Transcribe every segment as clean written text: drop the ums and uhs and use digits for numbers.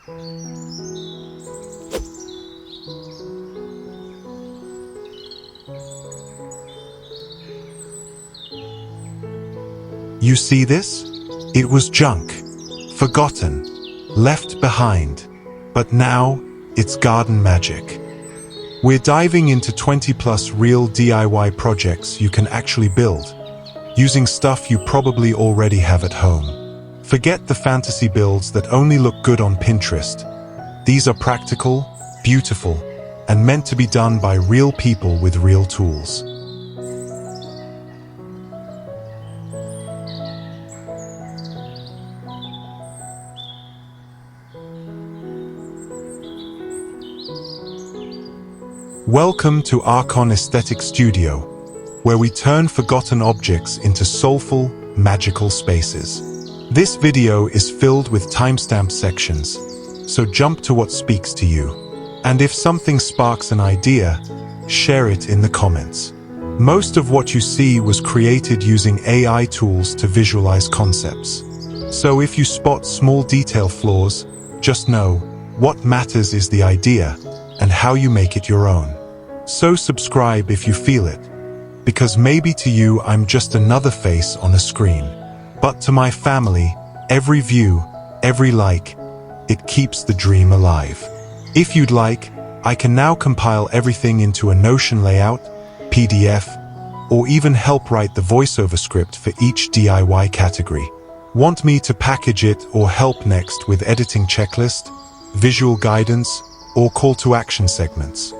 You see this? It was junk, forgotten, left behind, but now it's garden magic. We're diving into 20+ real DIY projects you can actually build, using stuff you probably already have at home. Forget the fantasy builds that only look good on Pinterest. These are practical, beautiful, and meant to be done by real people with real tools. Welcome to Archon Aesthetic Studio, where we turn forgotten objects into soulful, magical spaces. This video is filled with timestamp sections, so jump to what speaks to you. And if something sparks an idea, share it in the comments. Most of what you see was created using AI tools to visualize concepts. So if you spot small detail flaws, just know, what matters is the idea and how you make it your own. So subscribe if you feel it, because maybe to you I'm just another face on a screen. But to my family, every view, every like, it keeps the dream alive. If you'd like, I can now compile everything into a Notion layout, PDF, or even help write the voiceover script for each DIY category. Want me to package it or help next with editing checklist, visual guidance, or call to action segments?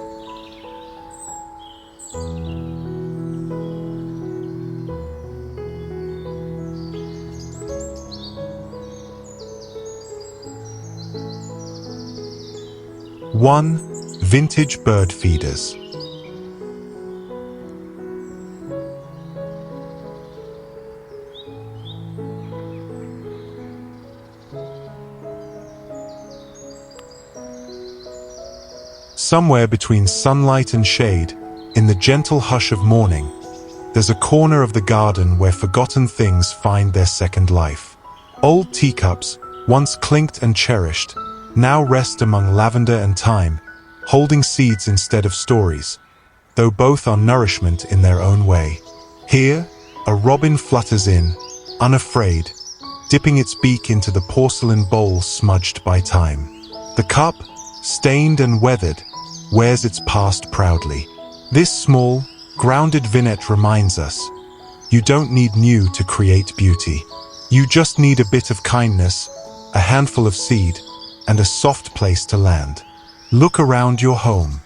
One, vintage bird feeders. Somewhere between sunlight and shade, in the gentle hush of morning, there's a corner of the garden where forgotten things find their second life. Old teacups, once clinked and cherished, now rest among lavender and thyme, holding seeds instead of stories, though both are nourishment in their own way. Here, a robin flutters in, unafraid, dipping its beak into the porcelain bowl smudged by time. The cup, stained and weathered, wears its past proudly. This small, grounded vignette reminds us, you don't need new to create beauty. You just need a bit of kindness, a handful of seed, and a soft place to land. Look around your home.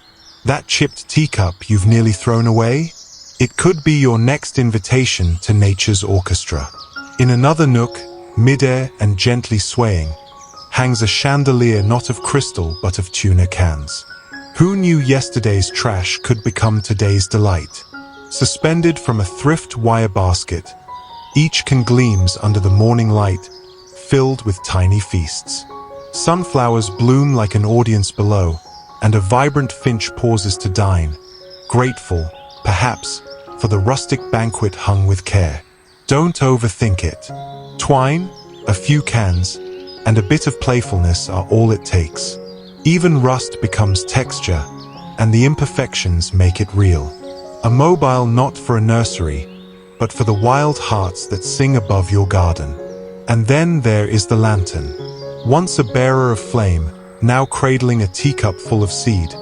That chipped teacup you've nearly thrown away? It could be your next invitation to nature's orchestra. In another nook, midair and gently swaying, hangs a chandelier not of crystal but of tuna cans. Who knew yesterday's trash could become today's delight? Suspended from a thrift wire basket, each can gleams under the morning light, filled with tiny feasts. Sunflowers bloom like an audience below, and a vibrant finch pauses to dine, grateful, perhaps, for the rustic banquet hung with care. Don't overthink it. Twine, a few cans, and a bit of playfulness are all it takes. Even rust becomes texture, and the imperfections make it real. A mobile not for a nursery, but for the wild hearts that sing above your garden. And then there is the lantern. Once a bearer of flame, now cradling a teacup full of seed.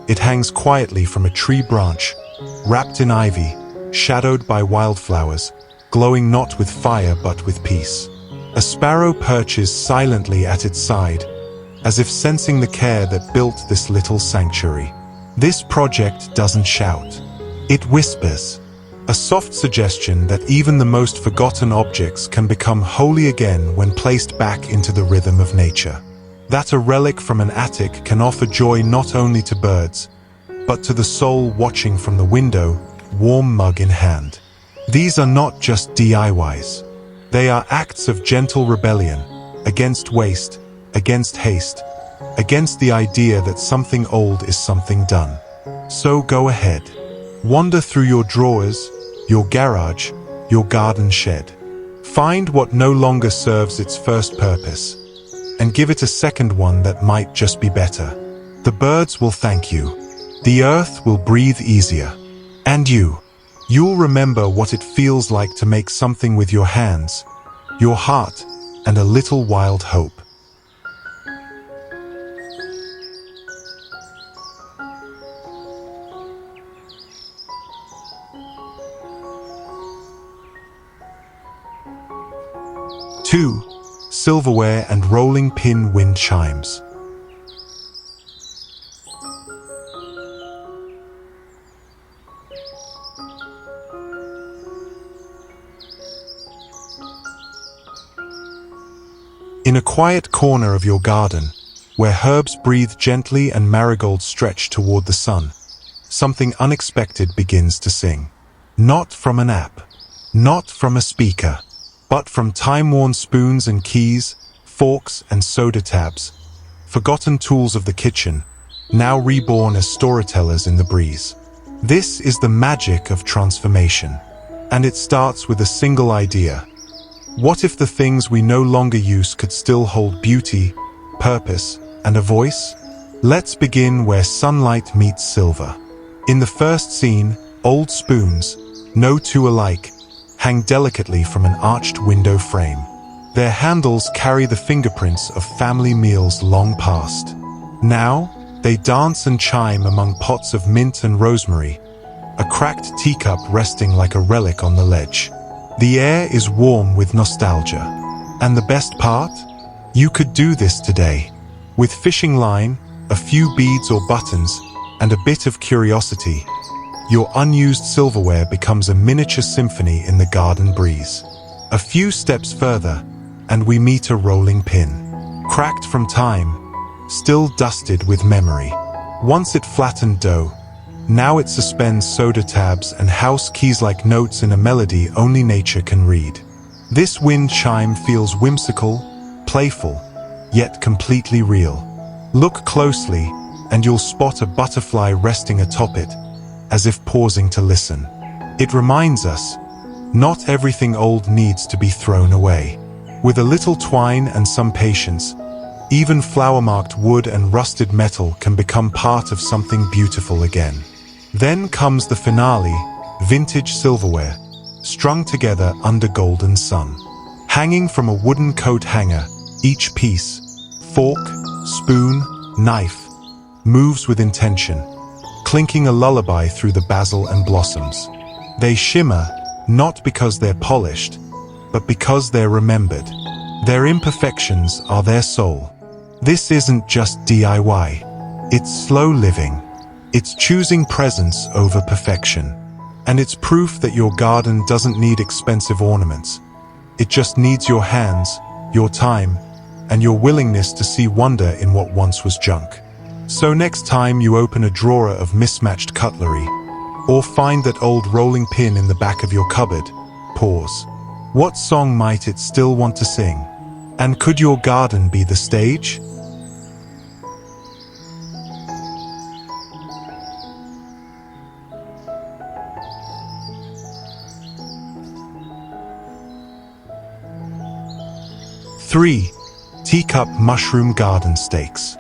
It hangs quietly from a tree branch, wrapped in ivy, shadowed by wildflowers, glowing not with fire but with peace. A sparrow perches silently at its side, as if sensing the care that built this little sanctuary. This project doesn't shout. It whispers, a soft suggestion that even the most forgotten objects can become holy again when placed back into the rhythm of nature. That a relic from an attic can offer joy not only to birds, but to the soul watching from the window, warm mug in hand. These are not just DIYs. They are acts of gentle rebellion, against waste, against haste, against the idea that something old is something done. So go ahead. Wander through your drawers, your garage, your garden shed. Find what no longer serves its first purpose, and give it a second one that might just be better. The birds will thank you. The earth will breathe easier. And you'll remember what it feels like to make something with your hands, your heart, and a little wild hope. Two, silverware and rolling pin wind chimes. In a quiet corner of your garden, where herbs breathe gently and marigolds stretch toward the sun, something unexpected begins to sing. Not from an app, not from a speaker, but from time-worn spoons and keys, forks and soda tabs, forgotten tools of the kitchen, now reborn as storytellers in the breeze. This is the magic of transformation, and it starts with a single idea. What if the things we no longer use could still hold beauty, purpose, and a voice? Let's begin where sunlight meets silver. In the first scene, old spoons, no two alike, hang delicately from an arched window frame. Their handles carry the fingerprints of family meals long past. Now, they dance and chime among pots of mint and rosemary, a cracked teacup resting like a relic on the ledge. The air is warm with nostalgia. And the best part? You could do this today. With fishing line, a few beads or buttons, and a bit of curiosity, your unused silverware becomes a miniature symphony in the garden breeze. A few steps further, and we meet a rolling pin. Cracked from time, still dusted with memory. Once it flattened dough, now it suspends soda tabs and house keys like notes in a melody only nature can read. This wind chime feels whimsical, playful, yet completely real. Look closely, and you'll spot a butterfly resting atop it, as if pausing to listen. It reminds us, not everything old needs to be thrown away. With a little twine and some patience, even flower-marked wood and rusted metal can become part of something beautiful again. Then comes the finale, vintage silverware, strung together under golden sun. Hanging from a wooden coat hanger, each piece, fork, spoon, knife, moves with intention, clinking a lullaby through the basil and blossoms. They shimmer, not because they're polished, but because they're remembered. Their imperfections are their soul. This isn't just DIY. It's slow living. It's choosing presence over perfection. And it's proof that your garden doesn't need expensive ornaments. It just needs your hands, your time, and your willingness to see wonder in what once was junk. So next time you open a drawer of mismatched cutlery, or find that old rolling pin in the back of your cupboard, pause. What song might it still want to sing? And could your garden be the stage? Three, teacup mushroom garden stakes.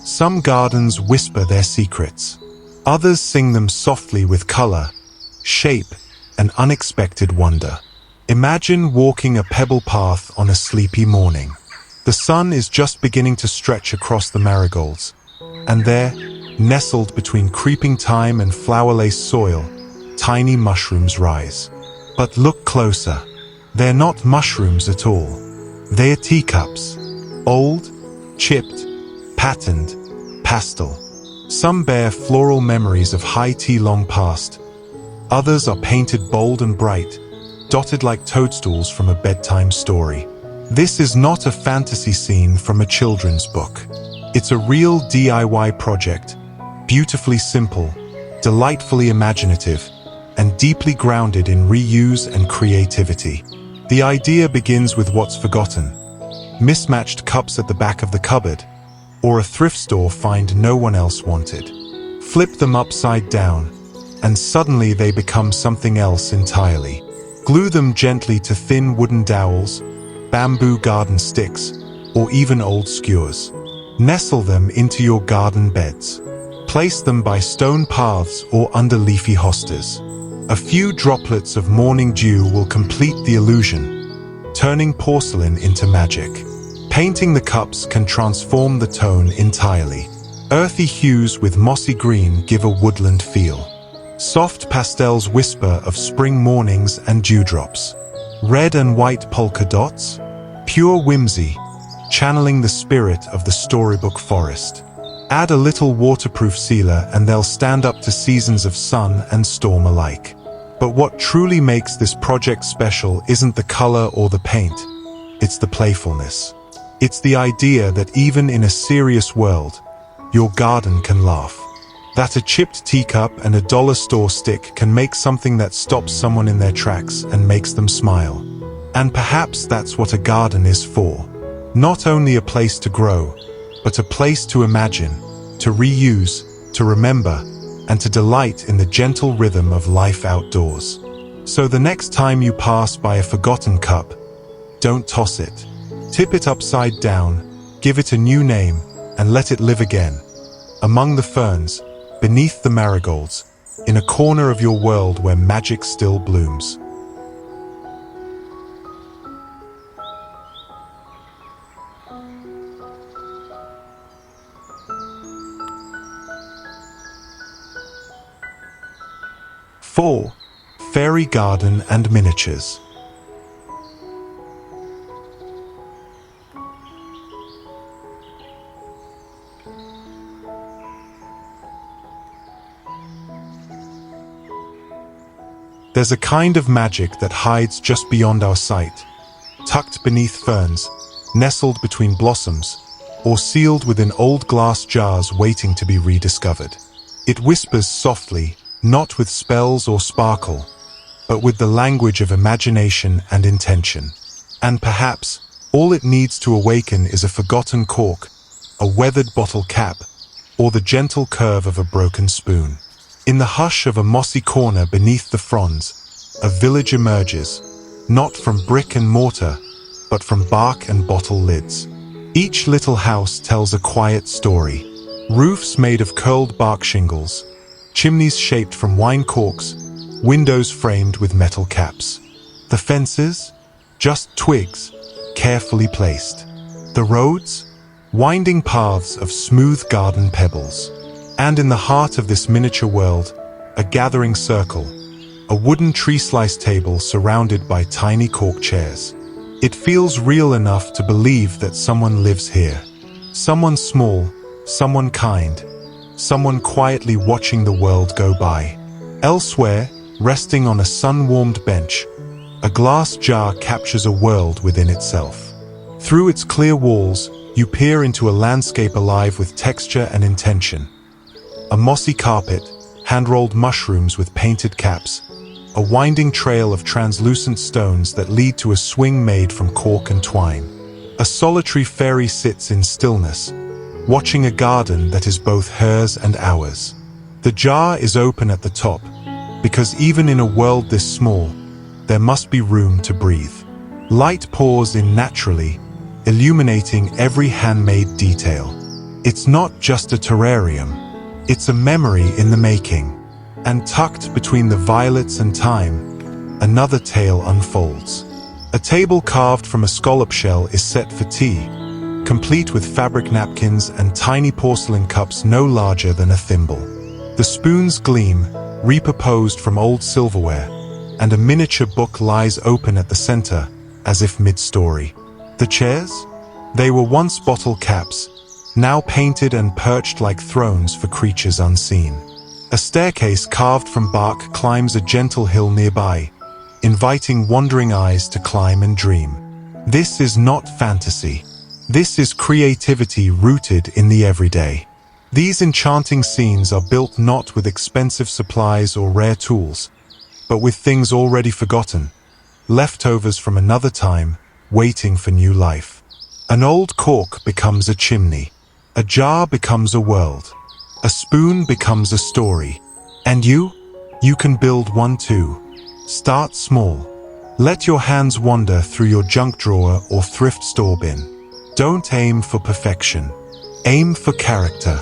Some gardens whisper their secrets. Others sing them softly with color, shape, and unexpected wonder. Imagine walking a pebble path on a sleepy morning. The sun is just beginning to stretch across the marigolds, and there, nestled between creeping thyme and flower-laced soil, tiny mushrooms rise. But look closer. They're not mushrooms at all. They're teacups. Old, chipped, patterned, pastel. Some bear floral memories of high tea long past. Others are painted bold and bright, dotted like toadstools from a bedtime story. This is not a fantasy scene from a children's book. It's a real DIY project, beautifully simple, delightfully imaginative, and deeply grounded in reuse and creativity. The idea begins with what's forgotten. Mismatched cups at the back of the cupboard, or a thrift store find no one else wanted. Flip them upside down, and suddenly they become something else entirely. Glue them gently to thin wooden dowels, bamboo garden sticks, or even old skewers. Nestle them into your garden beds. Place them by stone paths or under leafy hostas. A few droplets of morning dew will complete the illusion, turning porcelain into magic. Painting the cups can transform the tone entirely. Earthy hues with mossy green give a woodland feel. Soft pastels whisper of spring mornings and dewdrops. Red and white polka dots? Pure whimsy, channeling the spirit of the storybook forest. Add a little waterproof sealer and they'll stand up to seasons of sun and storm alike. But what truly makes this project special isn't the color or the paint. It's the playfulness. It's the idea that even in a serious world, your garden can laugh. That a chipped teacup and a dollar store stick can make something that stops someone in their tracks and makes them smile. And perhaps that's what a garden is for. Not only a place to grow, but a place to imagine, to reuse, to remember, and to delight in the gentle rhythm of life outdoors. So the next time you pass by a forgotten cup, don't toss it. Tip it upside down, give it a new name, and let it live again. Among the ferns, beneath the marigolds, in a corner of your world where magic still blooms. Four, fairy garden and miniatures. There's a kind of magic that hides just beyond our sight, tucked beneath ferns, nestled between blossoms, or sealed within old glass jars waiting to be rediscovered. It whispers softly, not with spells or sparkle, but with the language of imagination and intention. And perhaps all it needs to awaken is a forgotten cork, a weathered bottle cap, or the gentle curve of a broken spoon. In the hush of a mossy corner beneath the fronds, a village emerges, not from brick and mortar, but from bark and bottle lids. Each little house tells a quiet story. Roofs made of curled bark shingles, chimneys shaped from wine corks, windows framed with metal caps. The fences? Just twigs, carefully placed. The roads? Winding paths of smooth garden pebbles. And in the heart of this miniature world, a gathering circle, a wooden tree-slice table surrounded by tiny cork chairs. It feels real enough to believe that someone lives here. Someone small, someone kind, someone quietly watching the world go by. Elsewhere, resting on a sun-warmed bench, a glass jar captures a world within itself. Through its clear walls, you peer into a landscape alive with texture and intention. A mossy carpet, hand-rolled mushrooms with painted caps, a winding trail of translucent stones that lead to a swing made from cork and twine. A solitary fairy sits in stillness, watching a garden that is both hers and ours. The jar is open at the top, because even in a world this small, there must be room to breathe. Light pours in naturally, illuminating every handmade detail. It's not just a terrarium. It's a memory in the making, and tucked between the violets and thyme, another tale unfolds. A table carved from a scallop shell is set for tea, complete with fabric napkins and tiny porcelain cups no larger than a thimble. The spoons gleam, repurposed from old silverware, and a miniature book lies open at the center, as if mid-story. The chairs? They were once bottle caps, now painted and perched like thrones for creatures unseen. A staircase carved from bark climbs a gentle hill nearby, inviting wandering eyes to climb and dream. This is not fantasy. This is creativity rooted in the everyday. These enchanting scenes are built not with expensive supplies or rare tools, but with things already forgotten, leftovers from another time, waiting for new life. An old cork becomes a chimney. A jar becomes a world. A spoon becomes a story. And you? You can build one too. Start small. Let your hands wander through your junk drawer or thrift store bin. Don't aim for perfection. Aim for character.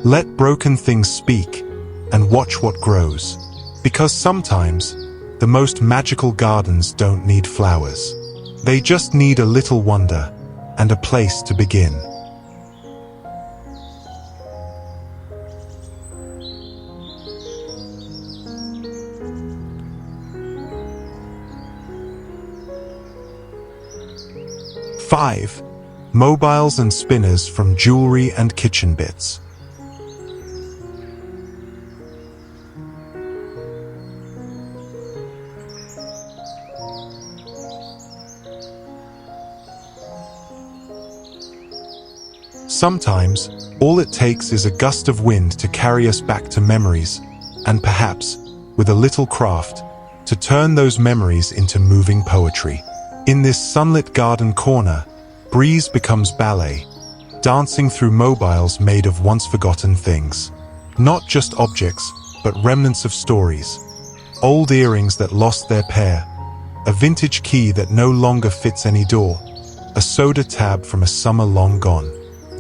Let broken things speak and watch what grows. Because sometimes, the most magical gardens don't need flowers. They just need a little wonder and a place to begin. Five, mobiles and spinners from jewelry and kitchen bits. Sometimes, all it takes is a gust of wind to carry us back to memories, and perhaps, with a little craft, to turn those memories into moving poetry. In this sunlit garden corner, breeze becomes ballet, dancing through mobiles made of once-forgotten things. Not just objects, but remnants of stories. Old earrings that lost their pair, a vintage key that no longer fits any door, a soda tab from a summer long gone.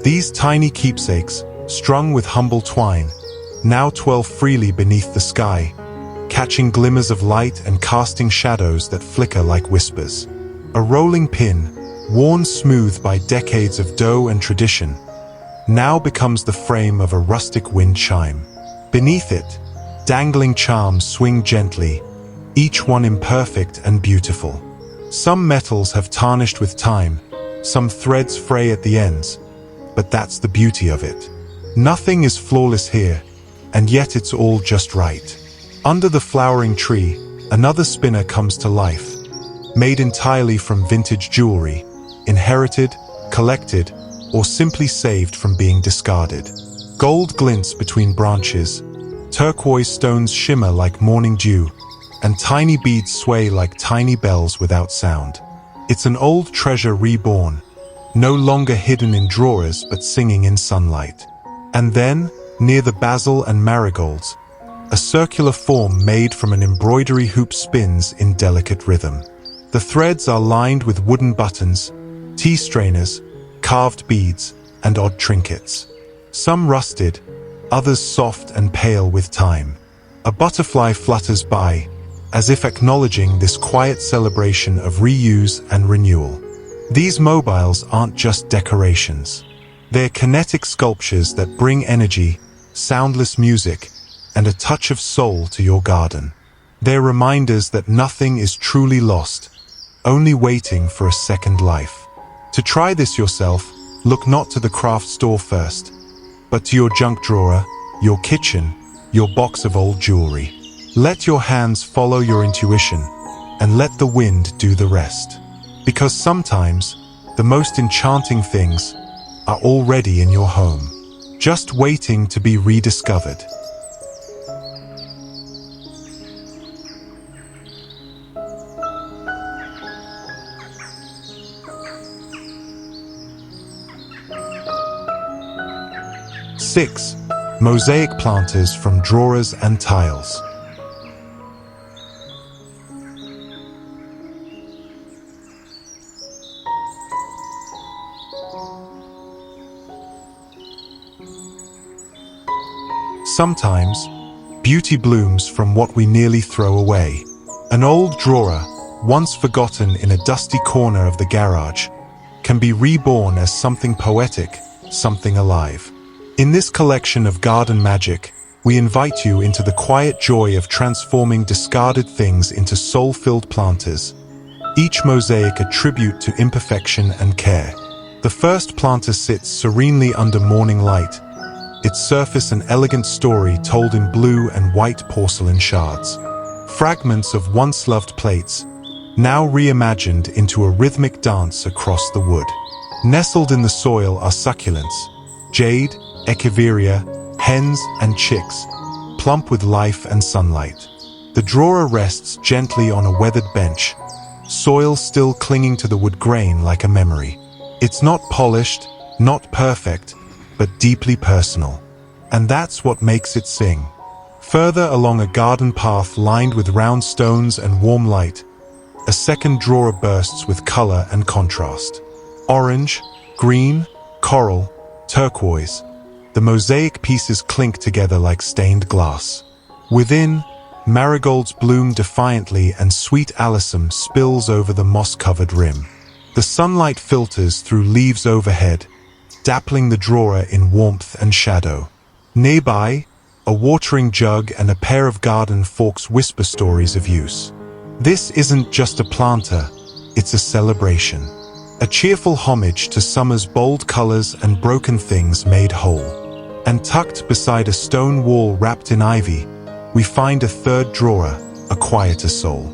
These tiny keepsakes, strung with humble twine, now twirl freely beneath the sky, catching glimmers of light and casting shadows that flicker like whispers. A rolling pin, worn smooth by decades of dough and tradition, now becomes the frame of a rustic wind chime. Beneath it, dangling charms swing gently, each one imperfect and beautiful. Some metals have tarnished with time, some threads fray at the ends, but that's the beauty of it. Nothing is flawless here, and yet it's all just right. Under the flowering tree, another spinner comes to life, made entirely from vintage jewelry, inherited, collected, or simply saved from being discarded. Gold glints between branches, turquoise stones shimmer like morning dew, and tiny beads sway like tiny bells without sound. It's an old treasure reborn, no longer hidden in drawers but singing in sunlight. And then, near the basil and marigolds, a circular form made from an embroidery hoop spins in delicate rhythm. The threads are lined with wooden buttons, tea strainers, carved beads, and odd trinkets. Some rusted, others soft and pale with time. A butterfly flutters by, as if acknowledging this quiet celebration of reuse and renewal. These mobiles aren't just decorations. They're kinetic sculptures that bring energy, soundless music, and a touch of soul to your garden. They're reminders that nothing is truly lost, only waiting for a second life. To try this yourself, look not to the craft store first, but to your junk drawer, your kitchen, your box of old jewelry. Let your hands follow your intuition, and let the wind do the rest. Because sometimes, the most enchanting things are already in your home, just waiting to be rediscovered. Six, mosaic planters from drawers and tiles. Sometimes, beauty blooms from what we nearly throw away. An old drawer, once forgotten in a dusty corner of the garage, can be reborn as something poetic, something alive. In this collection of garden magic, we invite you into the quiet joy of transforming discarded things into soul-filled planters, each mosaic a tribute to imperfection and care. The first planter sits serenely under morning light, its surface an elegant story told in blue and white porcelain shards. Fragments of once-loved plates, now reimagined into a rhythmic dance across the wood. Nestled in the soil are succulents, jade, echeveria, hens, and chicks, plump with life and sunlight. The drawer rests gently on a weathered bench, soil still clinging to the wood grain like a memory. It's not polished, not perfect, but deeply personal. And that's what makes it sing. Further along a garden path lined with round stones and warm light, a second drawer bursts with color and contrast. Orange, green, coral, turquoise. The mosaic pieces clink together like stained glass. Within, marigolds bloom defiantly and sweet alyssum spills over the moss-covered rim. The sunlight filters through leaves overhead, dappling the drawer in warmth and shadow. Nearby, a watering jug and a pair of garden forks whisper stories of use. This isn't just a planter, it's a celebration. A cheerful homage to summer's bold colors and broken things made whole. And tucked beside a stone wall wrapped in ivy, we find a third drawer, a quieter soul.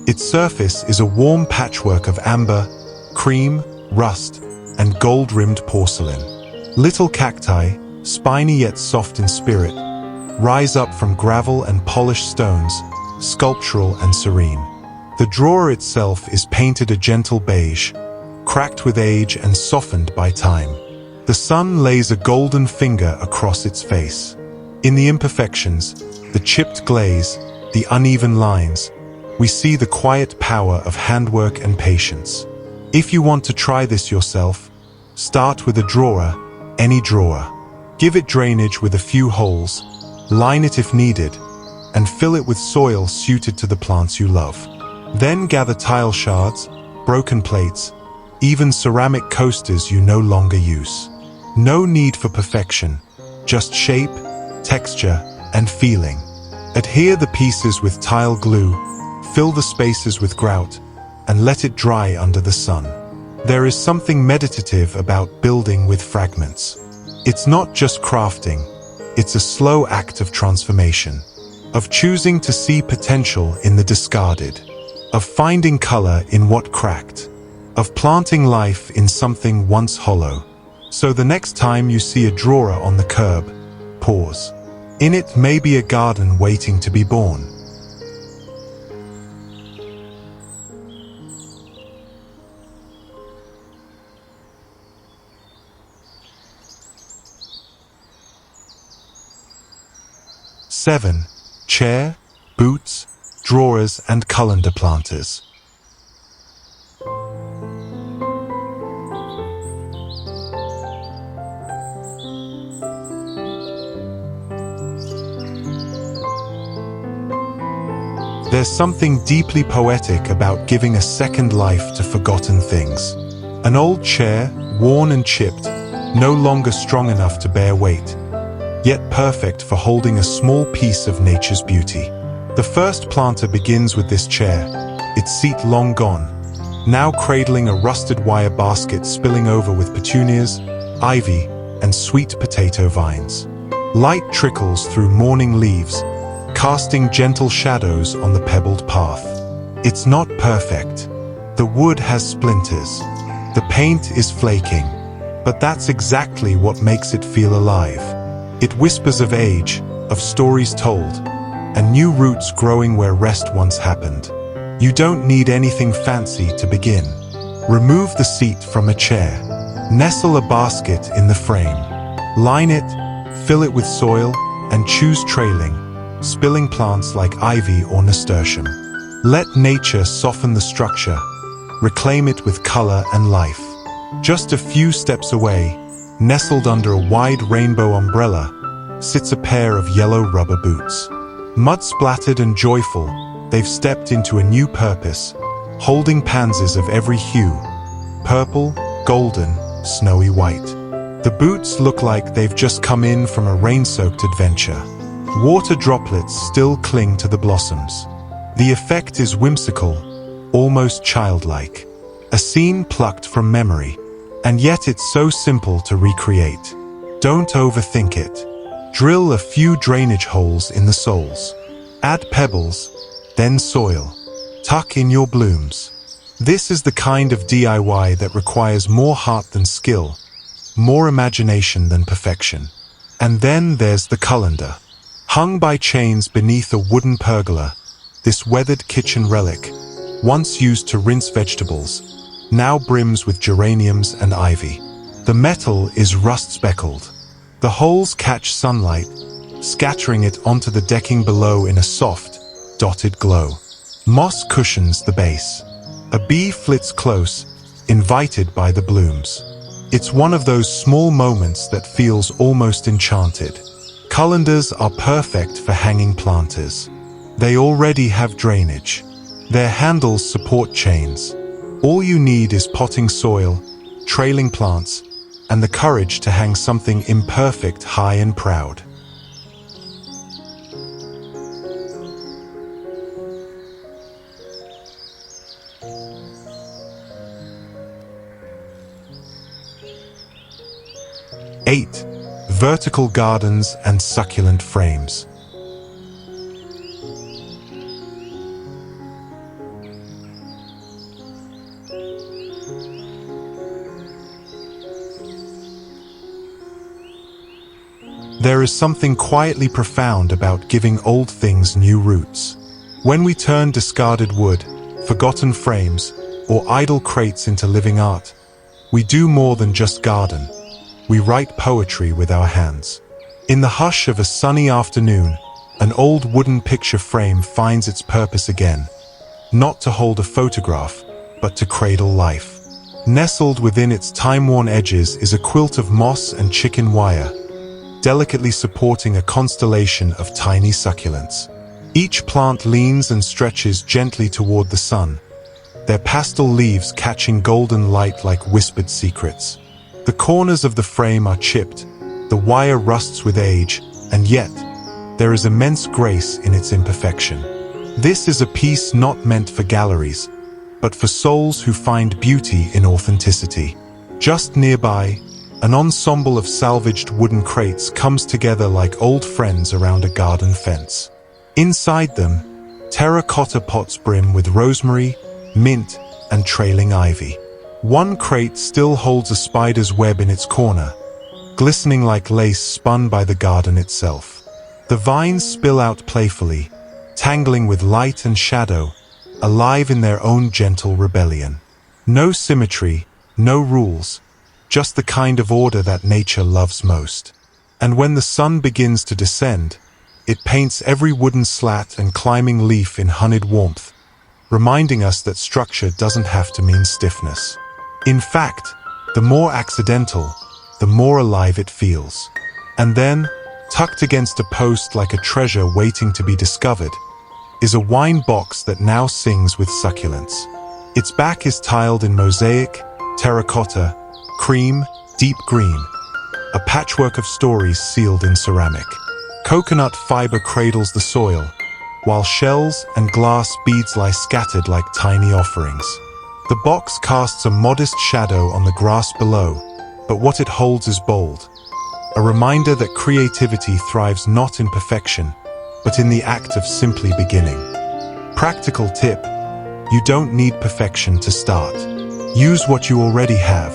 Its surface is a warm patchwork of amber, cream, rust, and gold-rimmed porcelain. Little cacti, spiny yet soft in spirit, rise up from gravel and polished stones, sculptural and serene. The drawer itself is painted a gentle beige, cracked with age and softened by time. The sun lays a golden finger across its face. In the imperfections, the chipped glaze, the uneven lines, we see the quiet power of handwork and patience. If you want to try this yourself, start with a drawer, any drawer. Give it drainage with a few holes, line it if needed, and fill it with soil suited to the plants you love. Then gather tile shards, broken plates, even ceramic coasters you no longer use. No need for perfection, just shape, texture, and feeling. Adhere the pieces with tile glue, fill the spaces with grout, and let it dry under the sun. There is something meditative about building with fragments. It's not just crafting, it's a slow act of transformation, of choosing to see potential in the discarded, of finding color in what cracked, of planting life in something once hollow. So the next time you see a drawer on the curb, pause. In it may be a garden waiting to be born. Seven, chair, boots, drawers, and colander planters. There's something deeply poetic about giving a second life to forgotten things. An old chair, worn and chipped, no longer strong enough to bear weight, yet perfect for holding a small piece of nature's beauty. The first planter begins with this chair, its seat long gone, now cradling a rusted wire basket spilling over with petunias, ivy, and sweet potato vines. Light trickles through morning leaves, casting gentle shadows on the pebbled path. It's not perfect. The wood has splinters. The paint is flaking. But that's exactly what makes it feel alive. It whispers of age, of stories told, and new roots growing where rest once happened. You don't need anything fancy to begin. Remove the seat from a chair. Nestle a basket in the frame. Line it, fill it with soil, and choose trailing, spilling plants like ivy or nasturtium. Let nature soften the structure, reclaim it with color and life. Just a few steps away, nestled under a wide rainbow umbrella, sits a pair of yellow rubber boots. Mud-splattered and joyful, they've stepped into a new purpose, holding pansies of every hue, purple, golden, snowy white. The boots look like they've just come in from a rain-soaked adventure. Water droplets still cling to the blossoms. The effect is whimsical, almost childlike. A scene plucked from memory, and yet it's so simple to recreate. Don't overthink it. Drill a few drainage holes in the soles. Add pebbles, then soil. Tuck in your blooms. This is the kind of DIY that requires more heart than skill, more imagination than perfection. And then there's the colander. Hung by chains beneath a wooden pergola, this weathered kitchen relic, once used to rinse vegetables, now brims with geraniums and ivy. The metal is rust-speckled, The holes catch sunlight, scattering it onto the decking below in a soft, dotted glow. Moss cushions the base. A bee flits close, invited by the blooms. It's one of those small moments that feels almost enchanted. Colanders are perfect for hanging planters. They already have drainage. Their handles support chains. All you need is potting soil, trailing plants, and the courage to hang something imperfect high and proud. Eight, vertical gardens and succulent frames. There is something quietly profound about giving old things new roots. When we turn discarded wood, forgotten frames, or idle crates into living art, we do more than just garden. We write poetry with our hands. In the hush of a sunny afternoon, an old wooden picture frame finds its purpose again. Not to hold a photograph, but to cradle life. Nestled within its time-worn edges is a quilt of moss and chicken wire, delicately supporting a constellation of tiny succulents. Each plant leans and stretches gently toward the sun, their pastel leaves catching golden light like whispered secrets. The corners of the frame are chipped, the wire rusts with age, and yet, there is immense grace in its imperfection. This is a piece not meant for galleries, but for souls who find beauty in authenticity. Just nearby, an ensemble of salvaged wooden crates comes together like old friends around a garden fence. Inside them, terracotta pots brim with rosemary, mint, and trailing ivy. One crate still holds a spider's web in its corner, glistening like lace spun by the garden itself. The vines spill out playfully, tangling with light and shadow, alive in their own gentle rebellion. No symmetry, no rules, just the kind of order that nature loves most. And when the sun begins to descend, it paints every wooden slat and climbing leaf in honeyed warmth, reminding us that structure doesn't have to mean stiffness. In fact, the more accidental, the more alive it feels. And then, tucked against a post like a treasure waiting to be discovered, is a wine box that now sings with succulents. Its back is tiled in mosaic, terracotta, cream, deep green, a patchwork of stories sealed in ceramic. Coconut fiber cradles the soil, while shells and glass beads lie scattered like tiny offerings. The box casts a modest shadow on the grass below, but what it holds is bold, a reminder that creativity thrives not in perfection, but in the act of simply beginning. Practical tip: you don't need perfection to start. Use what you already have.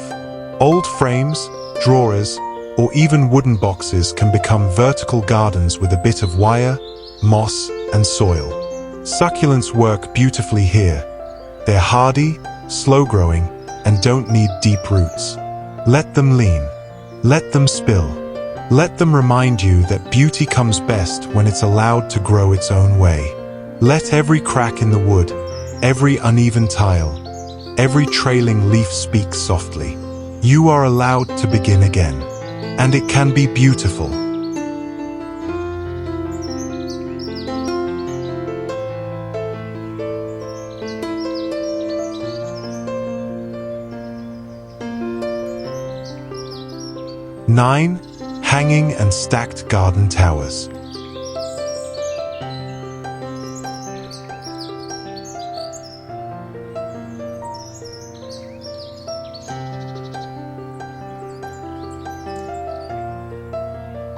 Old frames, drawers, or even wooden boxes can become vertical gardens with a bit of wire, moss, and soil. Succulents work beautifully here. They're hardy, slow-growing, and don't need deep roots. Let them lean. Let them spill. Let them remind you that beauty comes best when it's allowed to grow its own way. Let every crack in the wood, every uneven tile, every trailing leaf speak softly. You are allowed to begin again, and it can be beautiful. Nine, hanging and stacked garden towers.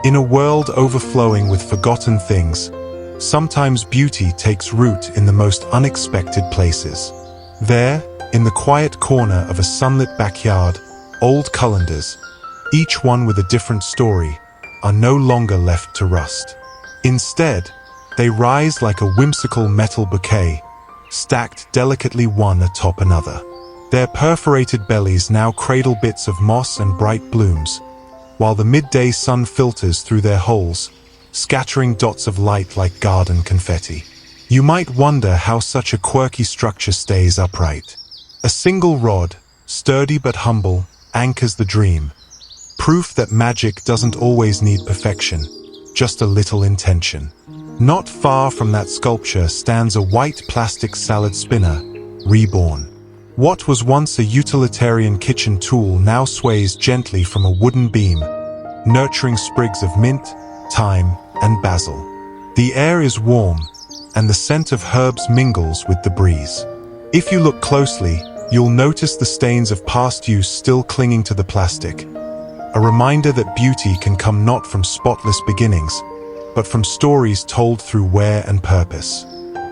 In a world overflowing with forgotten things, sometimes beauty takes root in the most unexpected places. There, in the quiet corner of a sunlit backyard, old colanders, each one with a different story, are no longer left to rust. Instead, they rise like a whimsical metal bouquet, stacked delicately one atop another. Their perforated bellies now cradle bits of moss and bright blooms, while the midday sun filters through their holes, scattering dots of light like garden confetti. You might wonder how such a quirky structure stays upright. A single rod, sturdy but humble, anchors the dream. Proof that magic doesn't always need perfection, just a little intention. Not far from that sculpture stands a white plastic salad spinner, reborn. What was once a utilitarian kitchen tool now sways gently from a wooden beam, nurturing sprigs of mint, thyme, and basil. The air is warm, and the scent of herbs mingles with the breeze. If you look closely, you'll notice the stains of past use still clinging to the plastic. A reminder that beauty can come not from spotless beginnings, but from stories told through wear and purpose.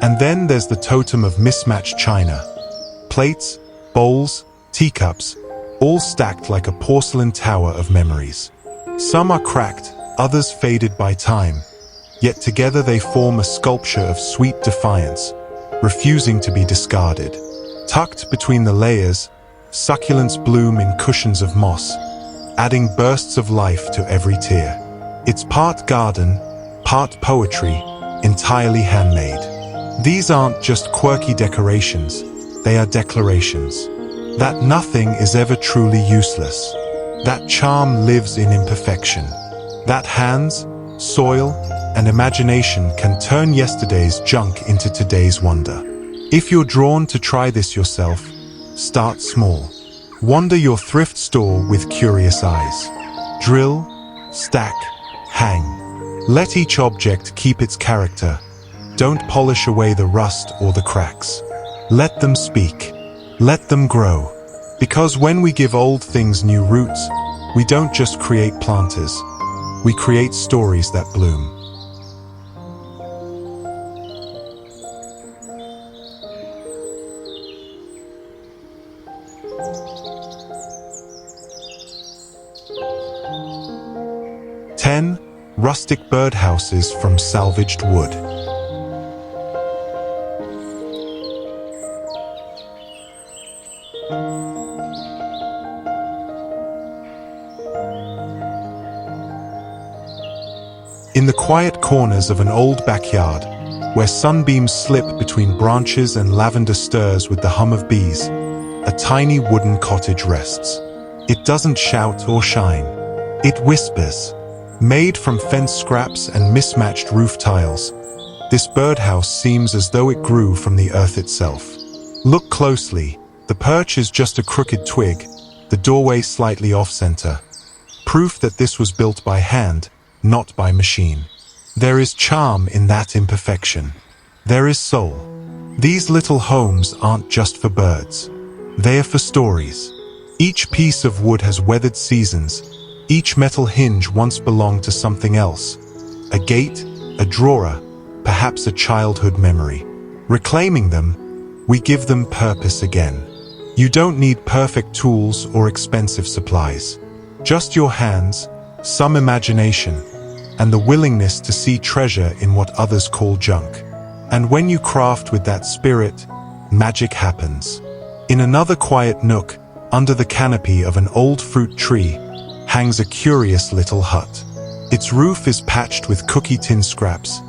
And then there's the totem of mismatched china. Plates, bowls, teacups, all stacked like a porcelain tower of memories. Some are cracked, others faded by time, yet together they form a sculpture of sweet defiance, refusing to be discarded. Tucked between the layers, succulents bloom in cushions of moss, adding bursts of life to every tear. It's part garden, part poetry, entirely handmade. These aren't just quirky decorations, they are declarations. That nothing is ever truly useless. That charm lives in imperfection. That hands, soil, and imagination can turn yesterday's junk into today's wonder. If you're drawn to try this yourself, start small. Wander your thrift store with curious eyes. Drill, stack, hang. Let each object keep its character. Don't polish away the rust or the cracks. Let them speak. Let them grow. Because when we give old things new roots, we don't just create planters. We create stories that bloom. Rustic birdhouses from salvaged wood. In the quiet corners of an old backyard, where sunbeams slip between branches and lavender stirs with the hum of bees, a tiny wooden cottage rests. It doesn't shout or shine. It whispers. Made from fence scraps and mismatched roof tiles, this birdhouse seems as though it grew from the earth itself. Look closely. The perch is just a crooked twig, the doorway slightly off-center. Proof that this was built by hand, not by machine. There is charm in that imperfection. There is soul. These little homes aren't just for birds. They are for stories. Each piece of wood has weathered seasons. Each metal hinge once belonged to something else. A gate, a drawer, perhaps a childhood memory. Reclaiming them, we give them purpose again. You don't need perfect tools or expensive supplies. Just your hands, some imagination, and the willingness to see treasure in what others call junk. And when you craft with that spirit, magic happens. In another quiet nook, under the canopy of an old fruit tree, hangs a curious little hut. Its roof is patched with cookie tin scraps,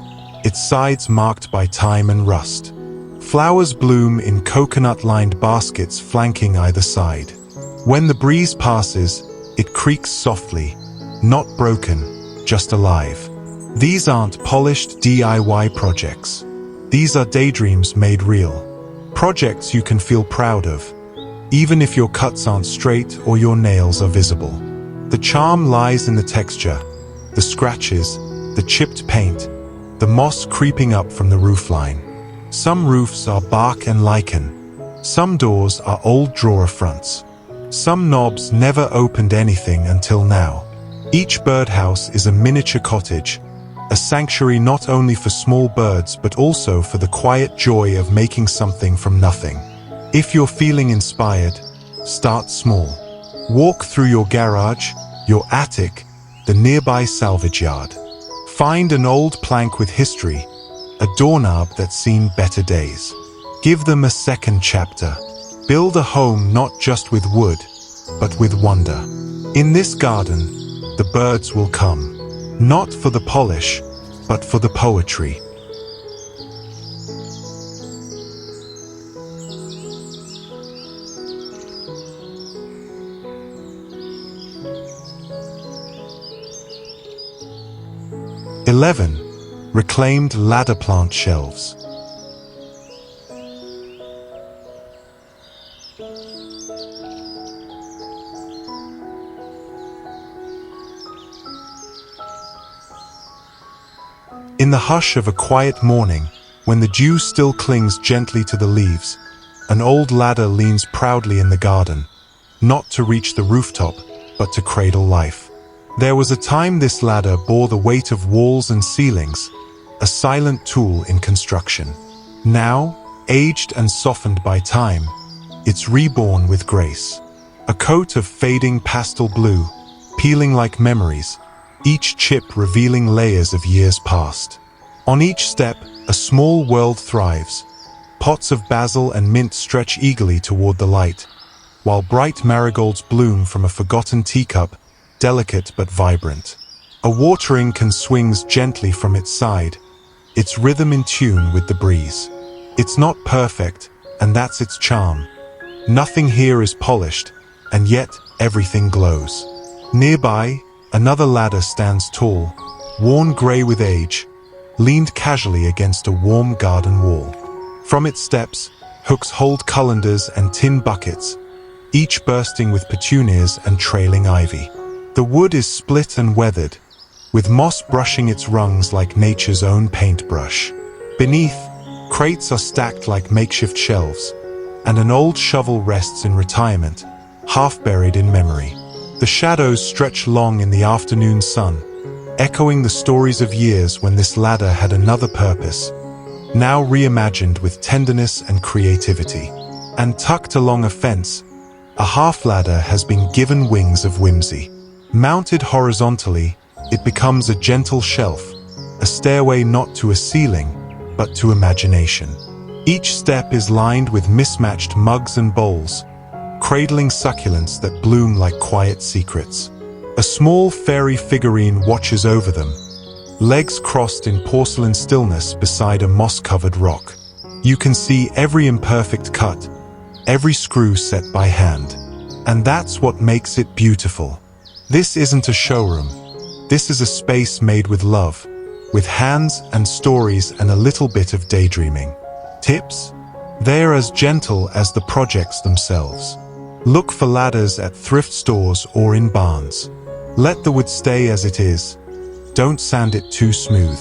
its sides marked by time and rust. Flowers bloom in coconut-lined baskets flanking either side. When the breeze passes, it creaks softly, not broken, just alive. These aren't polished DIY projects. These are daydreams made real. Projects you can feel proud of, even if your cuts aren't straight or your nails are visible. The charm lies in the texture, the scratches, the chipped paint, the moss creeping up from the roofline. Some roofs are bark and lichen. Some doors are old drawer fronts. Some knobs never opened anything until now. Each birdhouse is a miniature cottage, a sanctuary not only for small birds but also for the quiet joy of making something from nothing. If you're feeling inspired, start small. Walk through your garage, your attic, the nearby salvage yard. Find an old plank with history, a doorknob that's seen better days. Give them a second chapter. Build a home not just with wood, but with wonder. In this garden, the birds will come. Not for the polish, but for the poetry. Reclaimed ladder plant shelves. In the hush of a quiet morning, when the dew still clings gently to the leaves, an old ladder leans proudly in the garden, not to reach the rooftop, but to cradle life. There was a time this ladder bore the weight of walls and ceilings, a silent tool in construction. Now, aged and softened by time, it's reborn with grace. A coat of fading pastel blue, peeling like memories, each chip revealing layers of years past. On each step, a small world thrives. Pots of basil and mint stretch eagerly toward the light, while bright marigolds bloom from a forgotten teacup, delicate but vibrant. A watering can swings gently from its side, its rhythm in tune with the breeze. It's not perfect, and that's its charm. Nothing here is polished, and yet everything glows. Nearby, another ladder stands tall, worn grey with age, leaned casually against a warm garden wall. From its steps, hooks hold colanders and tin buckets, each bursting with petunias and trailing ivy. The wood is split and weathered, with moss brushing its rungs like nature's own paintbrush. Beneath, crates are stacked like makeshift shelves, and an old shovel rests in retirement, half buried in memory. The shadows stretch long in the afternoon sun, echoing the stories of years when this ladder had another purpose, now reimagined with tenderness and creativity. And tucked along a fence, a half ladder has been given wings of whimsy. Mounted horizontally, it becomes a gentle shelf, a stairway not to a ceiling, but to imagination. Each step is lined with mismatched mugs and bowls, cradling succulents that bloom like quiet secrets. A small fairy figurine watches over them, legs crossed in porcelain stillness beside a moss-covered rock. You can see every imperfect cut, every screw set by hand. And that's what makes it beautiful. This isn't a showroom. This is a space made with love, with hands and stories and a little bit of daydreaming. Tips? They're as gentle as the projects themselves. Look for ladders at thrift stores or in barns. Let the wood stay as it is. Don't sand it too smooth.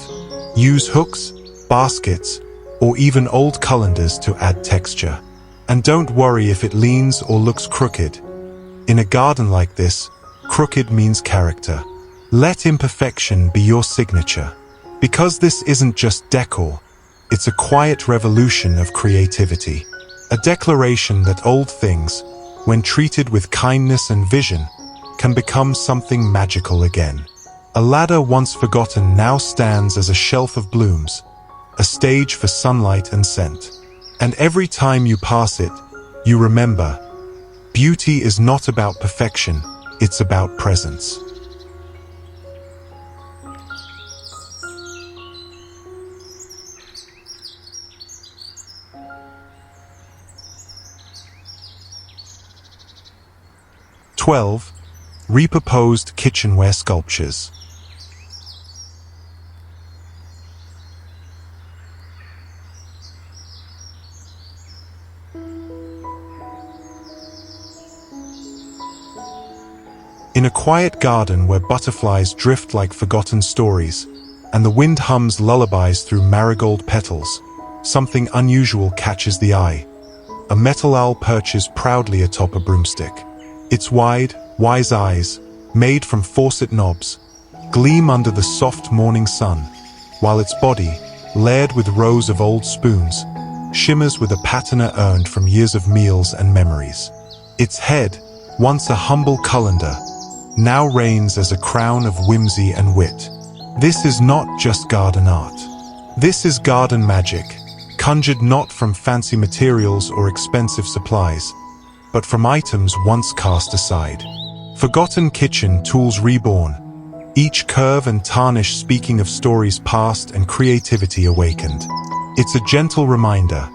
Use hooks, baskets, or even old colanders to add texture. And don't worry if it leans or looks crooked. In a garden like this, crooked means character. Let imperfection be your signature. Because this isn't just decor, it's a quiet revolution of creativity. A declaration that old things, when treated with kindness and vision, can become something magical again. A ladder once forgotten now stands as a shelf of blooms, a stage for sunlight and scent. And every time you pass it, you remember, beauty is not about perfection, it's about presence. Repurposed kitchenware sculptures. In a quiet garden where butterflies drift like forgotten stories, and the wind hums lullabies through marigold petals, something unusual catches the eye. A metal owl perches proudly atop a broomstick. Its wide, wise eyes, made from faucet knobs, gleam under the soft morning sun, while its body, layered with rows of old spoons, shimmers with a patina earned from years of meals and memories. Its head, once a humble colander, now reigns as a crown of whimsy and wit. This is not just garden art. This is garden magic, conjured not from fancy materials or expensive supplies, but from items once cast aside. Forgotten kitchen tools reborn, each curve and tarnish speaking of stories past and creativity awakened. It's a gentle reminder.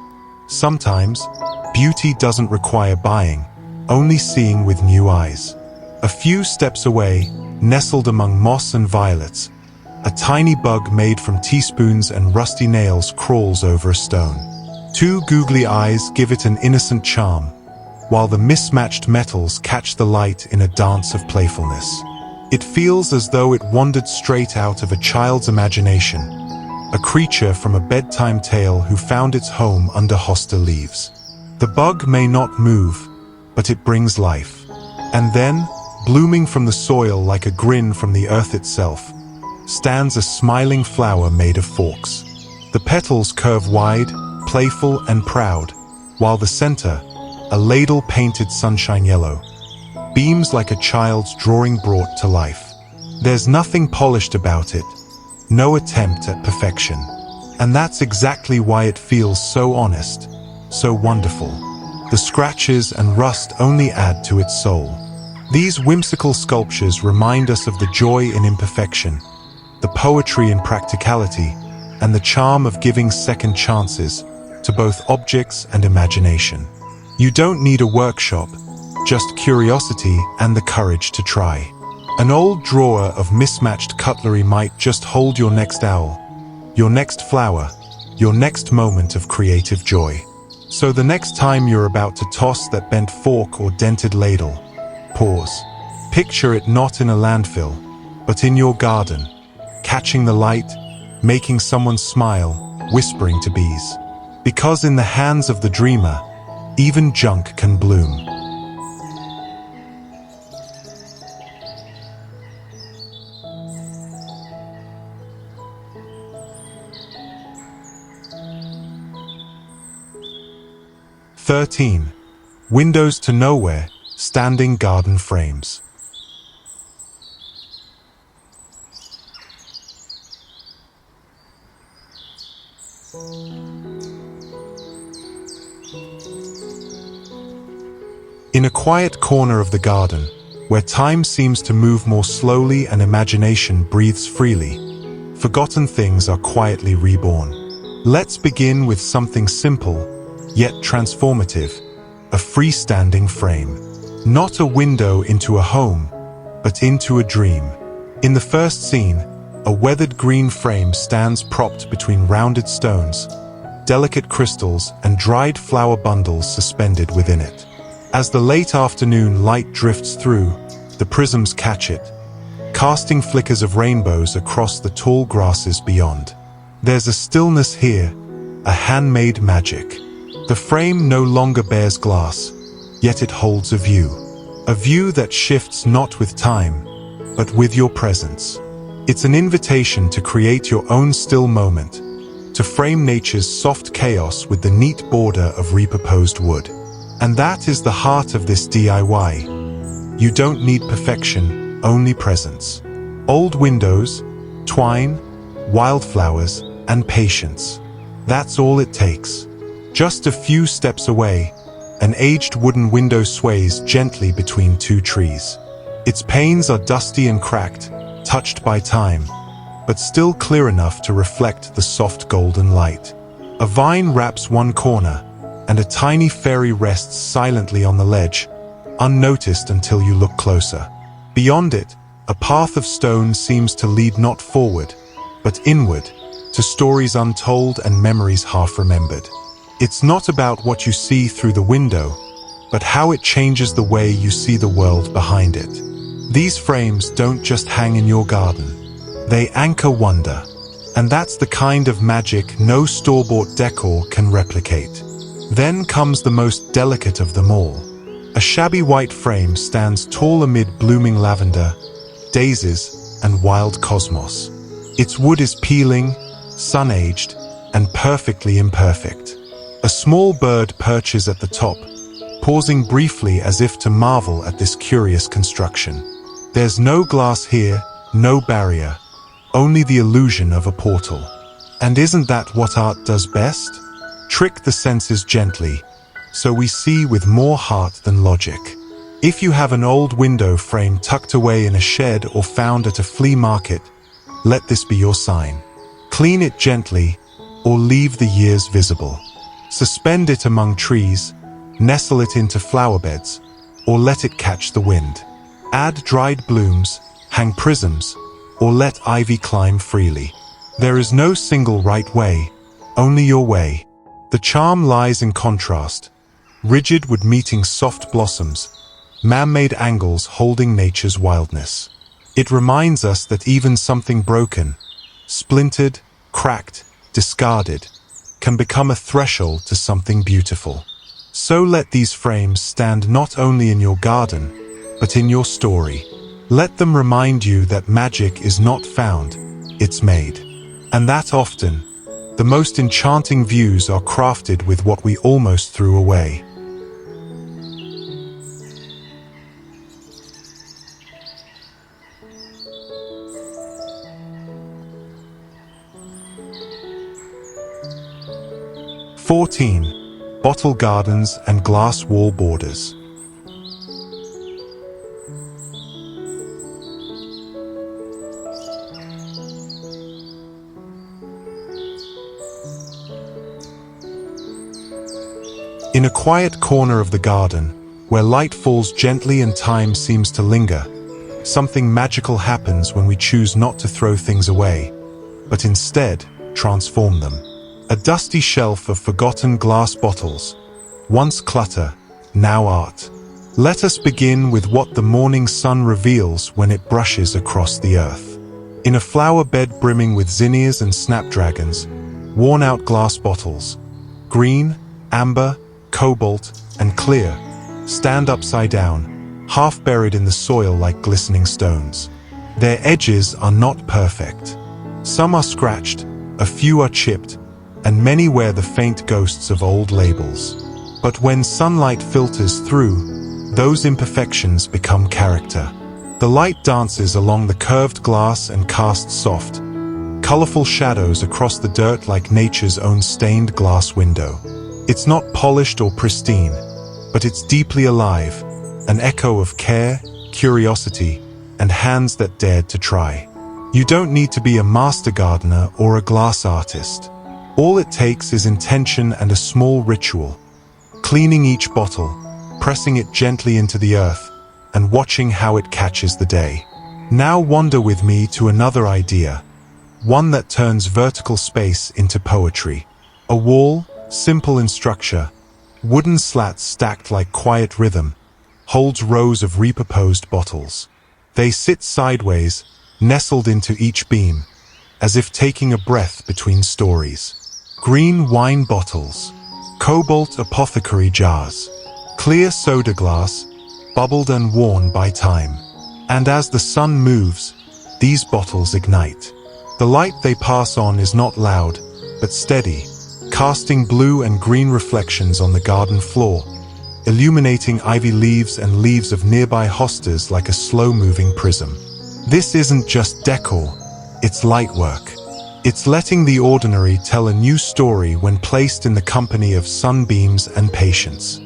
Sometimes, beauty doesn't require buying, only seeing with new eyes. A few steps away, nestled among moss and violets, a tiny bug made from teaspoons and rusty nails crawls over a stone. Two googly eyes give it an innocent charm, while the mismatched metals catch the light in a dance of playfulness. It feels as though it wandered straight out of a child's imagination, a creature from a bedtime tale who found its home under hosta leaves. The bug may not move, but it brings life. And then, blooming from the soil like a grin from the earth itself, stands a smiling flower made of forks. The petals curve wide, playful and proud, while the center, a ladle-painted sunshine yellow, beams like a child's drawing brought to life. There's nothing polished about it, no attempt at perfection. And that's exactly why it feels so honest, so wonderful. The scratches and rust only add to its soul. These whimsical sculptures remind us of the joy in imperfection, the poetry in practicality, and the charm of giving second chances to both objects and imagination. You don't need a workshop, just curiosity and the courage to try. An old drawer of mismatched cutlery might just hold your next owl, your next flower, your next moment of creative joy. So the next time you're about to toss that bent fork or dented ladle, pause. Picture it not in a landfill, but in your garden, catching the light, making someone smile, whispering to bees. Because in the hands of the dreamer, even junk can bloom. "13. Windows to nowhere, standing garden frames." In a quiet corner of the garden, where time seems to move more slowly and imagination breathes freely, forgotten things are quietly reborn. Let's begin with something simple, yet transformative, a freestanding frame. Not a window into a home, but into a dream. In the first scene, a weathered green frame stands propped between rounded stones, delicate crystals and dried flower bundles suspended within it. As the late afternoon light drifts through, the prisms catch it, casting flickers of rainbows across the tall grasses beyond. There's a stillness here, a handmade magic. The frame no longer bears glass, yet it holds a view that shifts not with time, but with your presence. It's an invitation to create your own still moment, to frame nature's soft chaos with the neat border of repurposed wood. And that is the heart of this DIY. You don't need perfection, only presence. Old windows, twine, wildflowers, and patience. That's all it takes. Just a few steps away, an aged wooden window sways gently between two trees. Its panes are dusty and cracked, touched by time, but still clear enough to reflect the soft golden light. A vine wraps one corner, and a tiny fairy rests silently on the ledge, unnoticed until you look closer. Beyond it, a path of stone seems to lead not forward, but inward, to stories untold and memories half remembered. It's not about what you see through the window, but how it changes the way you see the world behind it. These frames don't just hang in your garden. They anchor wonder. And that's the kind of magic no store-bought decor can replicate. Then comes the most delicate of them all. A shabby white frame stands tall amid blooming lavender, daisies, and wild cosmos. Its wood is peeling, sun-aged, and perfectly imperfect. A small bird perches at the top, pausing briefly as if to marvel at this curious construction. There's no glass here, no barrier, only the illusion of a portal. And isn't that what art does best? Trick the senses gently, so we see with more heart than logic. If you have an old window frame tucked away in a shed or found at a flea market, let this be your sign. Clean it gently, or leave the years visible. Suspend it among trees, nestle it into flower beds, or let it catch the wind. Add dried blooms, hang prisms, or let ivy climb freely. There is no single right way, only your way. The charm lies in contrast, rigid wood meeting soft blossoms, man-made angles holding nature's wildness. It reminds us that even something broken, splintered, cracked, discarded, can become a threshold to something beautiful. So let these frames stand not only in your garden, but in your story. Let them remind you that magic is not found, it's made. And that often, the most enchanting views are crafted with what we almost threw away. Bottle gardens and glass wall borders. In a quiet corner of the garden, where light falls gently and time seems to linger, something magical happens when we choose not to throw things away, but instead transform them. A dusty shelf of forgotten glass bottles, once clutter, now art. Let us begin with what the morning sun reveals when it brushes across the earth. In a flower bed brimming with zinnias and snapdragons, worn-out glass bottles, green, amber, cobalt, and clear, stand upside down, half buried in the soil like glistening stones. Their edges are not perfect. Some are scratched, a few are chipped, and many wear the faint ghosts of old labels. But when sunlight filters through, those imperfections become character. The light dances along the curved glass and casts soft, colorful shadows across the dirt like nature's own stained glass window. It's not polished or pristine, but it's deeply alive, an echo of care, curiosity, and hands that dared to try. You don't need to be a master gardener or a glass artist. All it takes is intention and a small ritual. Cleaning each bottle, pressing it gently into the earth, and watching how it catches the day. Now wander with me to another idea, one that turns vertical space into poetry. A wall, simple in structure, wooden slats stacked like quiet rhythm, holds rows of repurposed bottles. They sit sideways, nestled into each beam, as if taking a breath between stories. Green wine bottles, cobalt apothecary jars, clear soda glass, bubbled and worn by time. And as the sun moves, these bottles ignite. The light they pass on is not loud, but steady, casting blue and green reflections on the garden floor, illuminating ivy leaves and leaves of nearby hostas like a slow-moving prism. This isn't just decor, it's light work. It's letting the ordinary tell a new story when placed in the company of sunbeams and patience.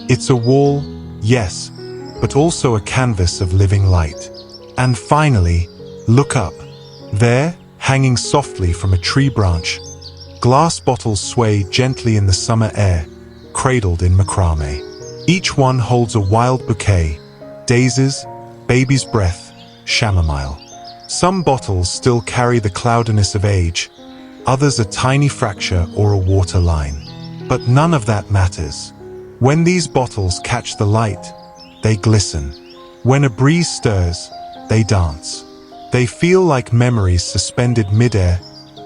It's a wall, yes, but also a canvas of living light. And finally, look up. There, hanging softly from a tree branch, glass bottles sway gently in the summer air, cradled in macrame. Each one holds a wild bouquet, daisies, baby's breath, chamomile. Some bottles still carry the cloudiness of age, others a tiny fracture or a water line. But none of that matters. When these bottles catch the light, they glisten. When a breeze stirs, they dance. They feel like memories suspended midair,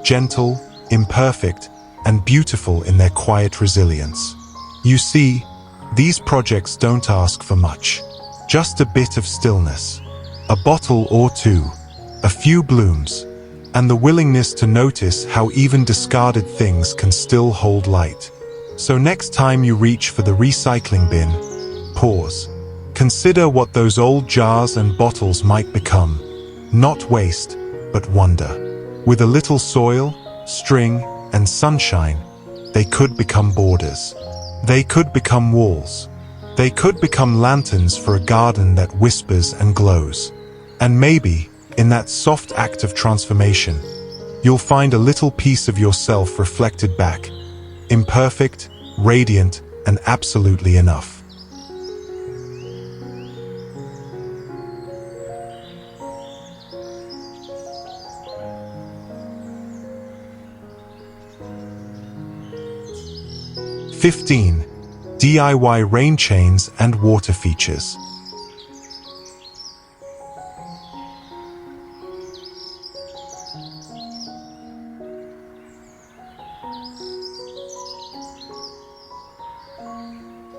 gentle, imperfect, and beautiful in their quiet resilience. You see, these projects don't ask for much. Just a bit of stillness, a bottle or two, a few blooms, and the willingness to notice how even discarded things can still hold light. So next time you reach for the recycling bin, pause. Consider what those old jars and bottles might become. Not waste, but wonder. With a little soil, string, and sunshine, they could become borders. They could become walls. They could become lanterns for a garden that whispers and glows. And maybe, in that soft act of transformation, you'll find a little piece of yourself reflected back, imperfect, radiant, and absolutely enough. (15) DIY rain chains and water features.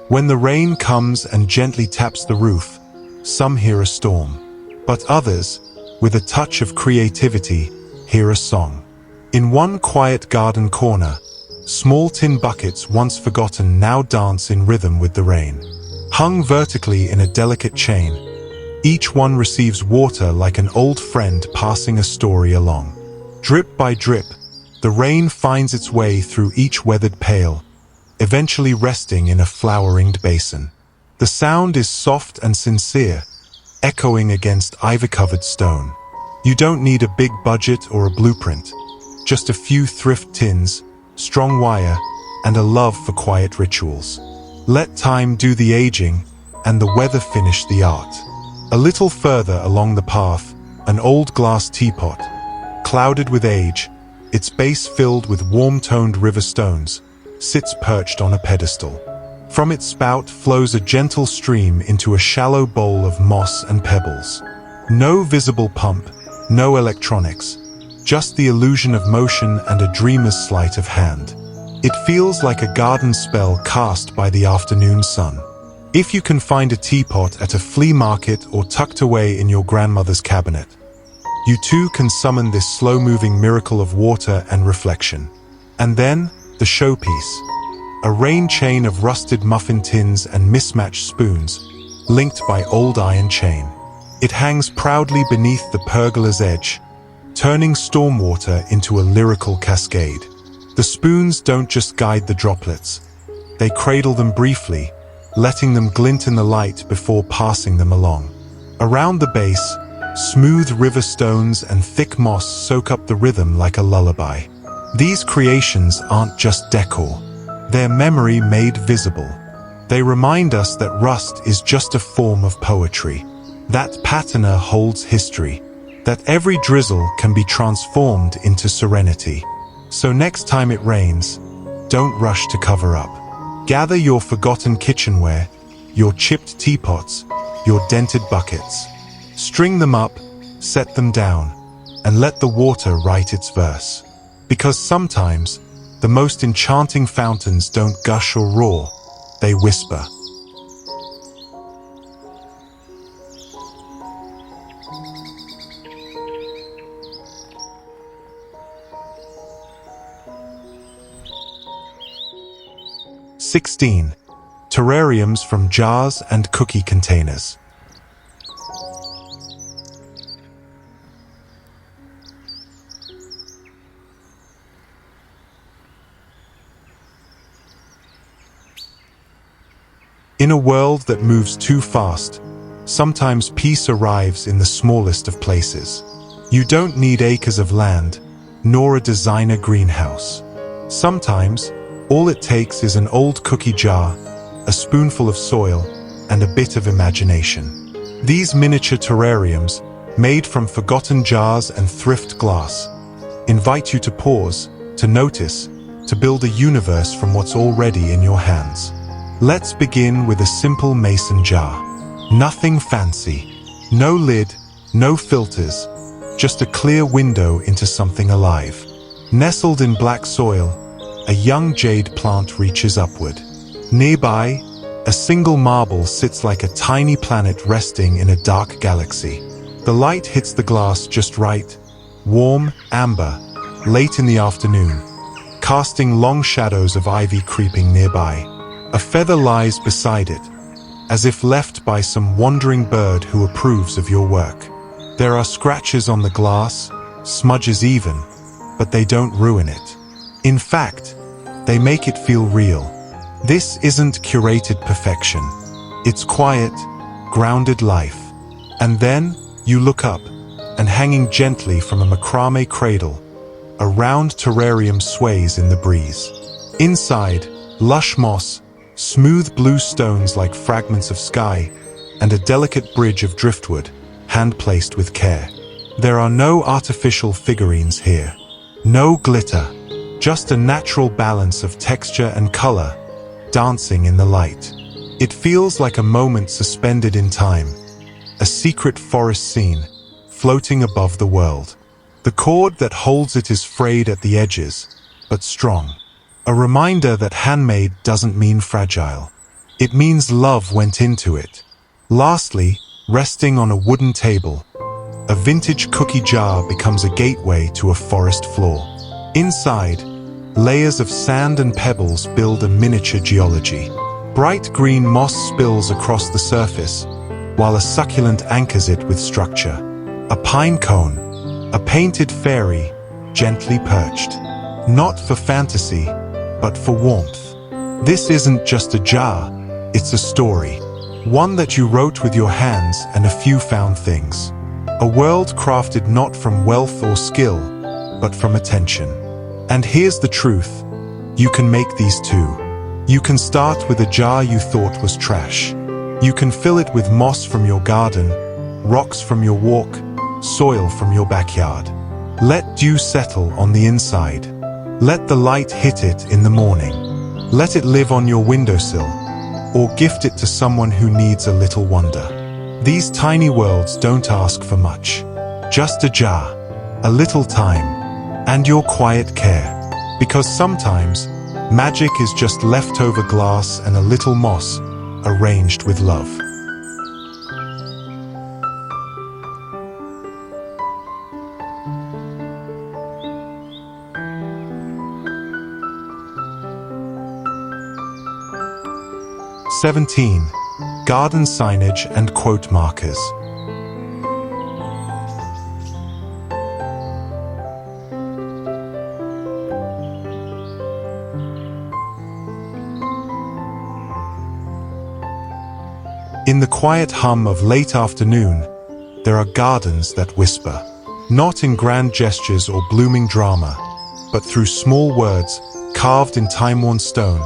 When the rain comes and gently taps the roof, some hear a storm, but others, with a touch of creativity, hear a song. In one quiet garden corner, small tin buckets once forgotten now dance in rhythm with the rain. Hung vertically in a delicate chain, each one receives water like an old friend passing a story along. Drip by drip, the rain finds its way through each weathered pail, eventually resting in a flower-ringed basin. The sound is soft and sincere, echoing against ivy-covered stone. You don't need a big budget or a blueprint, just a few thrift tins, strong wire, and a love for quiet rituals. Let time do the aging, and the weather finish the art. A little further along the path, an old glass teapot, clouded with age, its base filled with warm-toned river stones, sits perched on a pedestal. From its spout flows a gentle stream into a shallow bowl of moss and pebbles. No visible pump, no electronics, just the illusion of motion and a dreamer's sleight of hand. It feels like a garden spell cast by the afternoon sun. If you can find a teapot at a flea market or tucked away in your grandmother's cabinet, you too can summon this slow-moving miracle of water and reflection. And then, the showpiece. A rain chain of rusted muffin tins and mismatched spoons, linked by old iron chain. It hangs proudly beneath the pergola's edge, turning stormwater into a lyrical cascade. The spoons don't just guide the droplets. They cradle them briefly, letting them glint in the light before passing them along. Around the base, smooth river stones and thick moss soak up the rhythm like a lullaby. These creations aren't just decor. They're memory made visible. They remind us that rust is just a form of poetry, that patina holds history, that every drizzle can be transformed into serenity. So next time it rains, don't rush to cover up. Gather your forgotten kitchenware, your chipped teapots, your dented buckets. String them up, set them down, and let the water write its verse. Because sometimes, the most enchanting fountains don't gush or roar, they whisper. (16) Terrariums from jars and cookie containers. In a world that moves too fast, sometimes peace arrives in the smallest of places. You don't need acres of land, nor a designer greenhouse. Sometimes, all it takes is an old cookie jar, a spoonful of soil, and a bit of imagination. These miniature terrariums, made from forgotten jars and thrift glass, invite you to pause, to notice, to build a universe from what's already in your hands. Let's begin with a simple mason jar. Nothing fancy. No lid, no filters, just a clear window into something alive. Nestled in black soil, a young jade plant reaches upward. Nearby, a single marble sits like a tiny planet resting in a dark galaxy. The light hits the glass just right, warm, amber, late in the afternoon, casting long shadows of ivy creeping nearby. A feather lies beside it, as if left by some wandering bird who approves of your work. There are scratches on the glass, smudges even, but they don't ruin it. In fact, they make it feel real. This isn't curated perfection. It's quiet, grounded life. And then you look up, and hanging gently from a macrame cradle, a round terrarium sways in the breeze. Inside, lush moss, smooth blue stones like fragments of sky, and a delicate bridge of driftwood, hand-placed with care. There are no artificial figurines here. No glitter, just a natural balance of texture and color, dancing in the light. It feels like a moment suspended in time, a secret forest scene, floating above the world. The cord that holds it is frayed at the edges, but strong. A reminder that handmade doesn't mean fragile. It means love went into it. Lastly, resting on a wooden table, a vintage cookie jar becomes a gateway to a forest floor. Inside, layers of sand and pebbles build a miniature geology. Bright green moss spills across the surface, while a succulent anchors it with structure. A pine cone, a painted fairy, gently perched. Not for fantasy, but for warmth. This isn't just a jar, it's a story. One that you wrote with your hands and a few found things. A world crafted not from wealth or skill, but from attention. And here's the truth. You can make these too. You can start with a jar you thought was trash. You can fill it with moss from your garden, rocks from your walk, soil from your backyard. Let dew settle on the inside. Let the light hit it in the morning. Let it live on your windowsill, or gift it to someone who needs a little wonder. These tiny worlds don't ask for much. Just a jar, a little time, and your quiet care. Because sometimes, magic is just leftover glass and a little moss, arranged with love. (17) Garden signage and quote markers. In the quiet hum of late afternoon, there are gardens that whisper, not in grand gestures or blooming drama, but through small words carved in time-worn stone,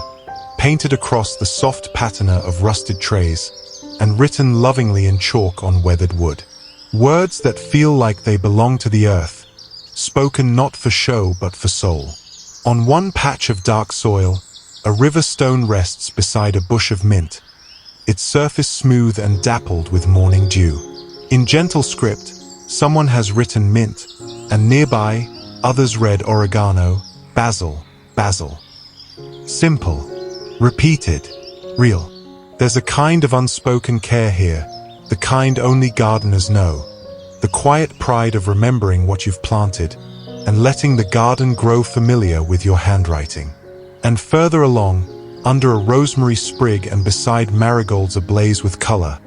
painted across the soft patina of rusted trays, and written lovingly in chalk on weathered wood. Words that feel like they belong to the earth, spoken not for show but for soul. On one patch of dark soil, a river stone rests beside a bush of mint, its surface smooth and dappled with morning dew. In gentle script, someone has written mint, and nearby, others read oregano, basil, basil. Simple, repeated, real. There's a kind of unspoken care here, the kind only gardeners know. The quiet pride of remembering what you've planted, and letting the garden grow familiar with your handwriting. And further along, under a rosemary sprig and beside marigolds ablaze with color,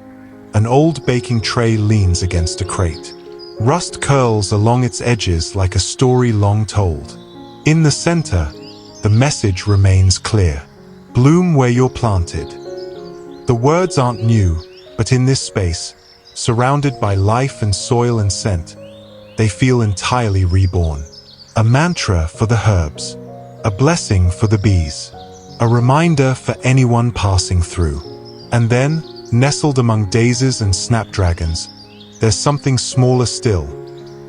an old baking tray leans against a crate. Rust curls along its edges like a story long told. In the center, the message remains clear. Bloom where you're planted. The words aren't new, but in this space, surrounded by life and soil and scent, they feel entirely reborn. A mantra for the herbs, a blessing for the bees, a reminder for anyone passing through. And then, nestled among daisies and snapdragons, there's something smaller still,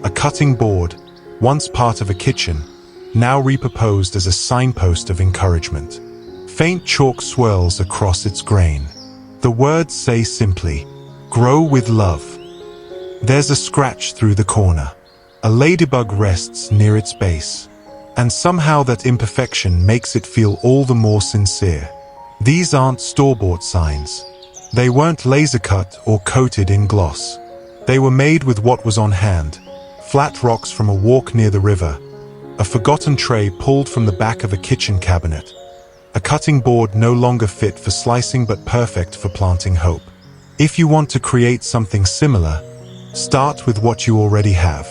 a cutting board, once part of a kitchen, now repurposed as a signpost of encouragement. Faint chalk swirls across its grain. The words say simply, "Grow with love." There's a scratch through the corner. A ladybug rests near its base. And somehow that imperfection makes it feel all the more sincere. These aren't store-bought signs. They weren't laser-cut or coated in gloss. They were made with what was on hand. Flat rocks from a walk near the river. A forgotten tray pulled from the back of a kitchen cabinet. A cutting board no longer fit for slicing but perfect for planting hope. If you want to create something similar, start with what you already have.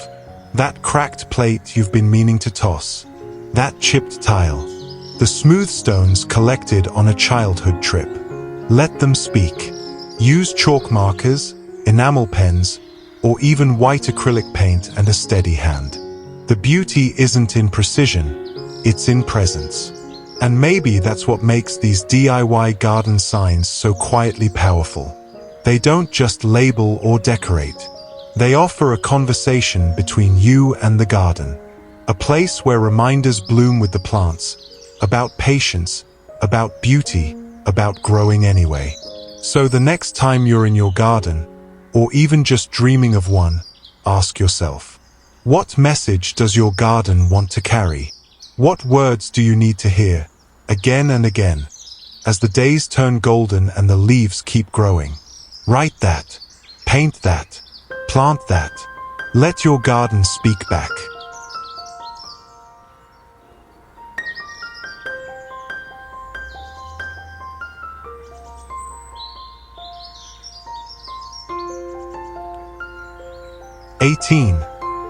That cracked plate you've been meaning to toss. That chipped tile. The smooth stones collected on a childhood trip. Let them speak. Use chalk markers, enamel pens, or even white acrylic paint and a steady hand. The beauty isn't in precision, it's in presence. And maybe that's what makes these DIY garden signs so quietly powerful. They don't just label or decorate. They offer a conversation between you and the garden. A place where reminders bloom with the plants, about patience, about beauty, about growing anyway. So the next time you're in your garden, or even just dreaming of one, ask yourself, what message does your garden want to carry? What words do you need to hear, again and again, as the days turn golden and the leaves keep growing? Write that, paint that, plant that. Let your garden speak back. (18)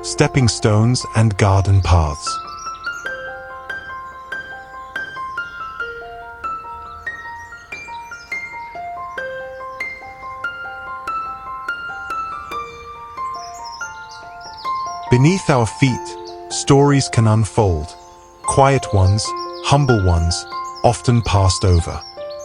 Stepping stones and garden paths. Beneath our feet, stories can unfold. Quiet ones, humble ones, often passed over.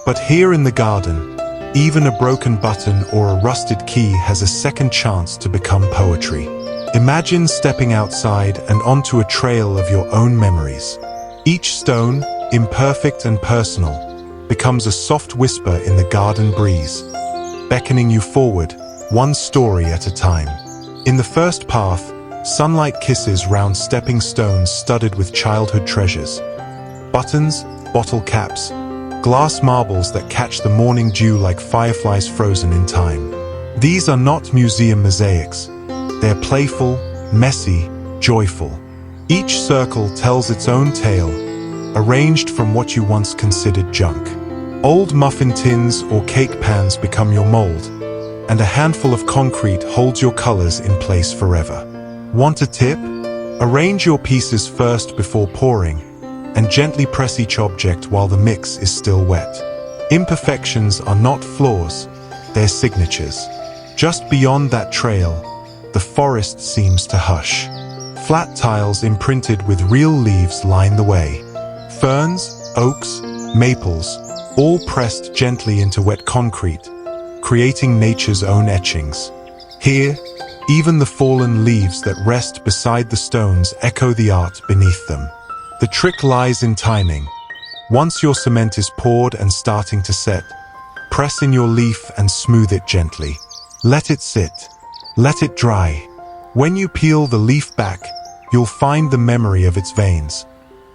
But here in the garden, even a broken button or a rusted key has a second chance to become poetry. Imagine stepping outside and onto a trail of your own memories. Each stone, imperfect and personal, becomes a soft whisper in the garden breeze, beckoning you forward, one story at a time. In the first path, sunlight kisses round stepping stones studded with childhood treasures. Buttons, bottle caps, glass marbles that catch the morning dew like fireflies frozen in time. These are not museum mosaics. They're playful, messy, joyful. Each circle tells its own tale, arranged from what you once considered junk. Old muffin tins or cake pans become your mold, and a handful of concrete holds your colors in place forever. Want a tip? Arrange your pieces first before pouring, and gently press each object while the mix is still wet. Imperfections are not flaws, they're signatures. Just beyond that trail, the forest seems to hush. Flat tiles imprinted with real leaves line the way. Ferns, oaks, maples, all pressed gently into wet concrete, creating nature's own etchings. Here, even the fallen leaves that rest beside the stones echo the art beneath them. The trick lies in timing. Once your cement is poured and starting to set, press in your leaf and smooth it gently. Let it sit. Let it dry. When you peel the leaf back, you'll find the memory of its veins,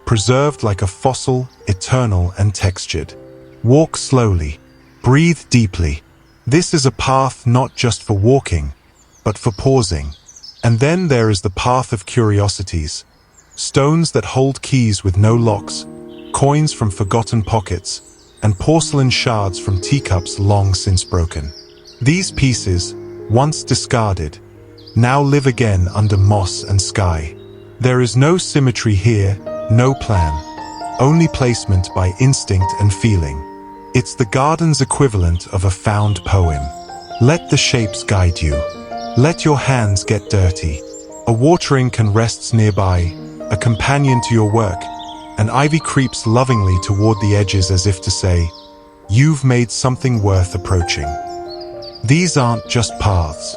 preserved like a fossil, eternal and textured. Walk slowly. Breathe deeply. This is a path not just for walking, but for pausing. And then there is the path of curiosities. Stones that hold keys with no locks, coins from forgotten pockets, and porcelain shards from teacups long since broken. These pieces, once discarded, now live again under moss and sky. There is no symmetry here, no plan, only placement by instinct and feeling. It's the garden's equivalent of a found poem. Let the shapes guide you. Let your hands get dirty. A watering can rest nearby, a companion to your work, and ivy creeps lovingly toward the edges as if to say, you've made something worth approaching. These aren't just paths.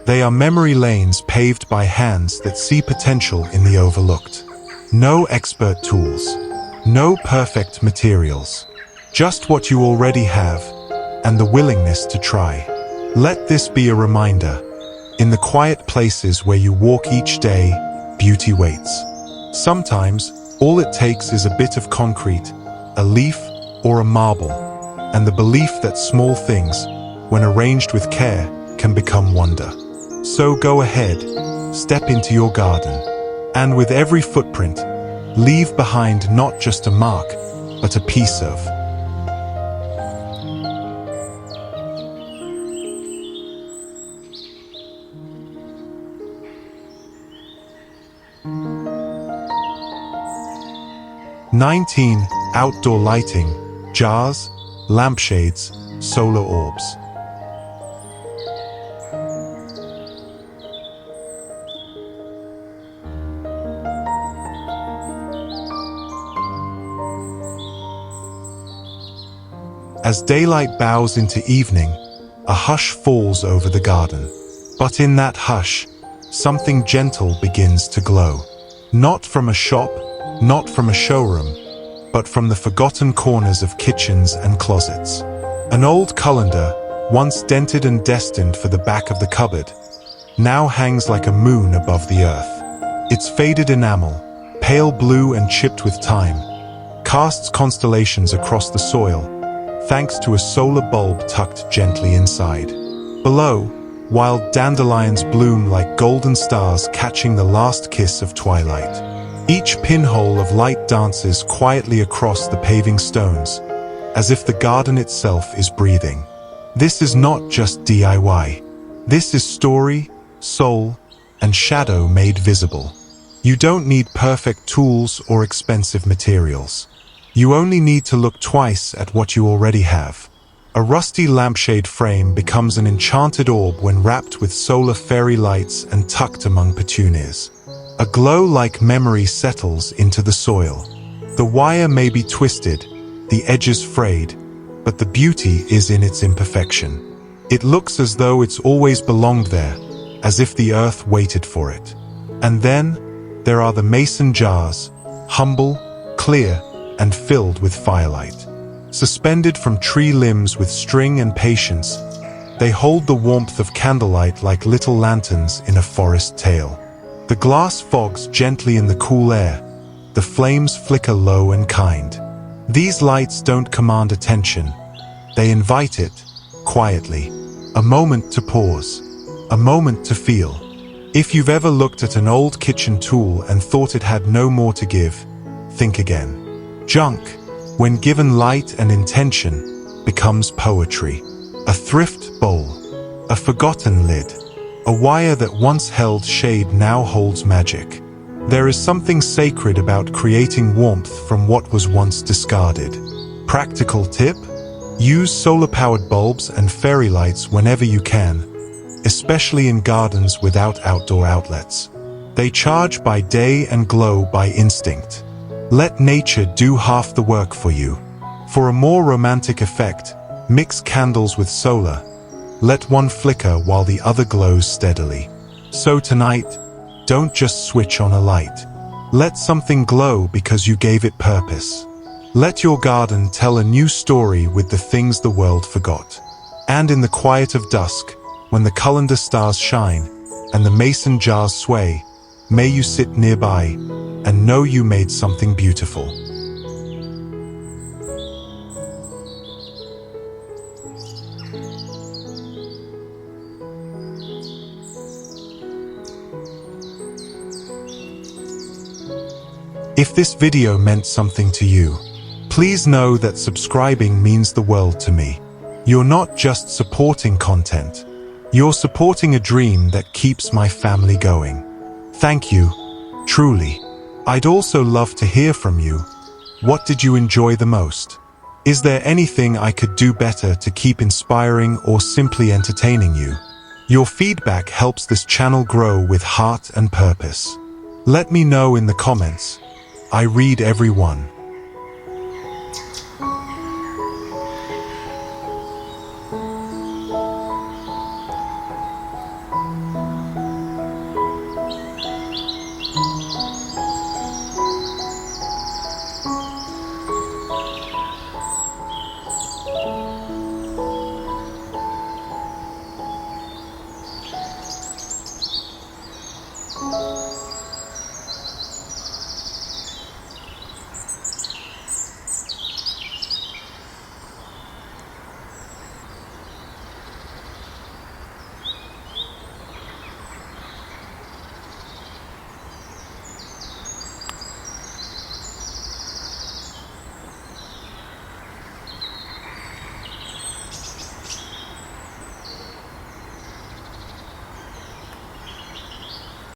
They are memory lanes paved by hands that see potential in the overlooked. No expert tools. No perfect materials. Just what you already have, and the willingness to try. Let this be a reminder. In the quiet places where you walk each day, beauty waits. Sometimes, all it takes is a bit of concrete, a leaf, or a marble, and the belief that small things, when arranged with care, can become wonder. So go ahead, step into your garden, and with every footprint, leave behind not just a mark, but a piece of. (19) Outdoor lighting, jars, lampshades, solar orbs. As daylight bows into evening, a hush falls over the garden. But in that hush, something gentle begins to glow. Not from a shop, not from a showroom, but from the forgotten corners of kitchens and closets. An old colander, once dented and destined for the back of the cupboard, now hangs like a moon above the earth. Its faded enamel, pale blue and chipped with time, casts constellations across the soil, thanks to a solar bulb tucked gently inside. Below, wild dandelions bloom like golden stars catching the last kiss of twilight. Each pinhole of light dances quietly across the paving stones, as if the garden itself is breathing. This is not just DIY. This is story, soul, and shadow made visible. You don't need perfect tools or expensive materials. You only need to look twice at what you already have. A rusty lampshade frame becomes an enchanted orb when wrapped with solar fairy lights and tucked among petunias. A glow like memory settles into the soil. The wire may be twisted, the edges frayed, but the beauty is in its imperfection. It looks as though it's always belonged there, as if the earth waited for it. And then, there are the mason jars, humble, clear, and filled with firelight. Suspended from tree limbs with string and patience, they hold the warmth of candlelight like little lanterns in a forest tale. The glass fogs gently in the cool air, the flames flicker low and kind. These lights don't command attention, they invite it, quietly. A moment to pause, a moment to feel. If you've ever looked at an old kitchen tool and thought it had no more to give, think again. Junk, when given light and intention, becomes poetry. A thrift bowl, a forgotten lid, a wire that once held shade now holds magic. There is something sacred about creating warmth from what was once discarded. Practical tip? Use solar-powered bulbs and fairy lights whenever you can, especially in gardens without outdoor outlets. They charge by day and glow by instinct. Let nature do half the work for you. For a more romantic effect, mix candles with solar. Let one flicker while the other glows steadily. So tonight, don't just switch on a light. Let something glow because you gave it purpose. Let your garden tell a new story with the things the world forgot. And in the quiet of dusk, when the colander stars shine and the mason jars sway, may you sit nearby and know you made something beautiful. If this video meant something to you, please know that subscribing means the world to me. You're not just supporting content, you're supporting a dream that keeps my family going. Thank you, truly. I'd also love to hear from you. What did you enjoy the most? Is there anything I could do better to keep inspiring or simply entertaining you? Your feedback helps this channel grow with heart and purpose. Let me know in the comments. I read every one.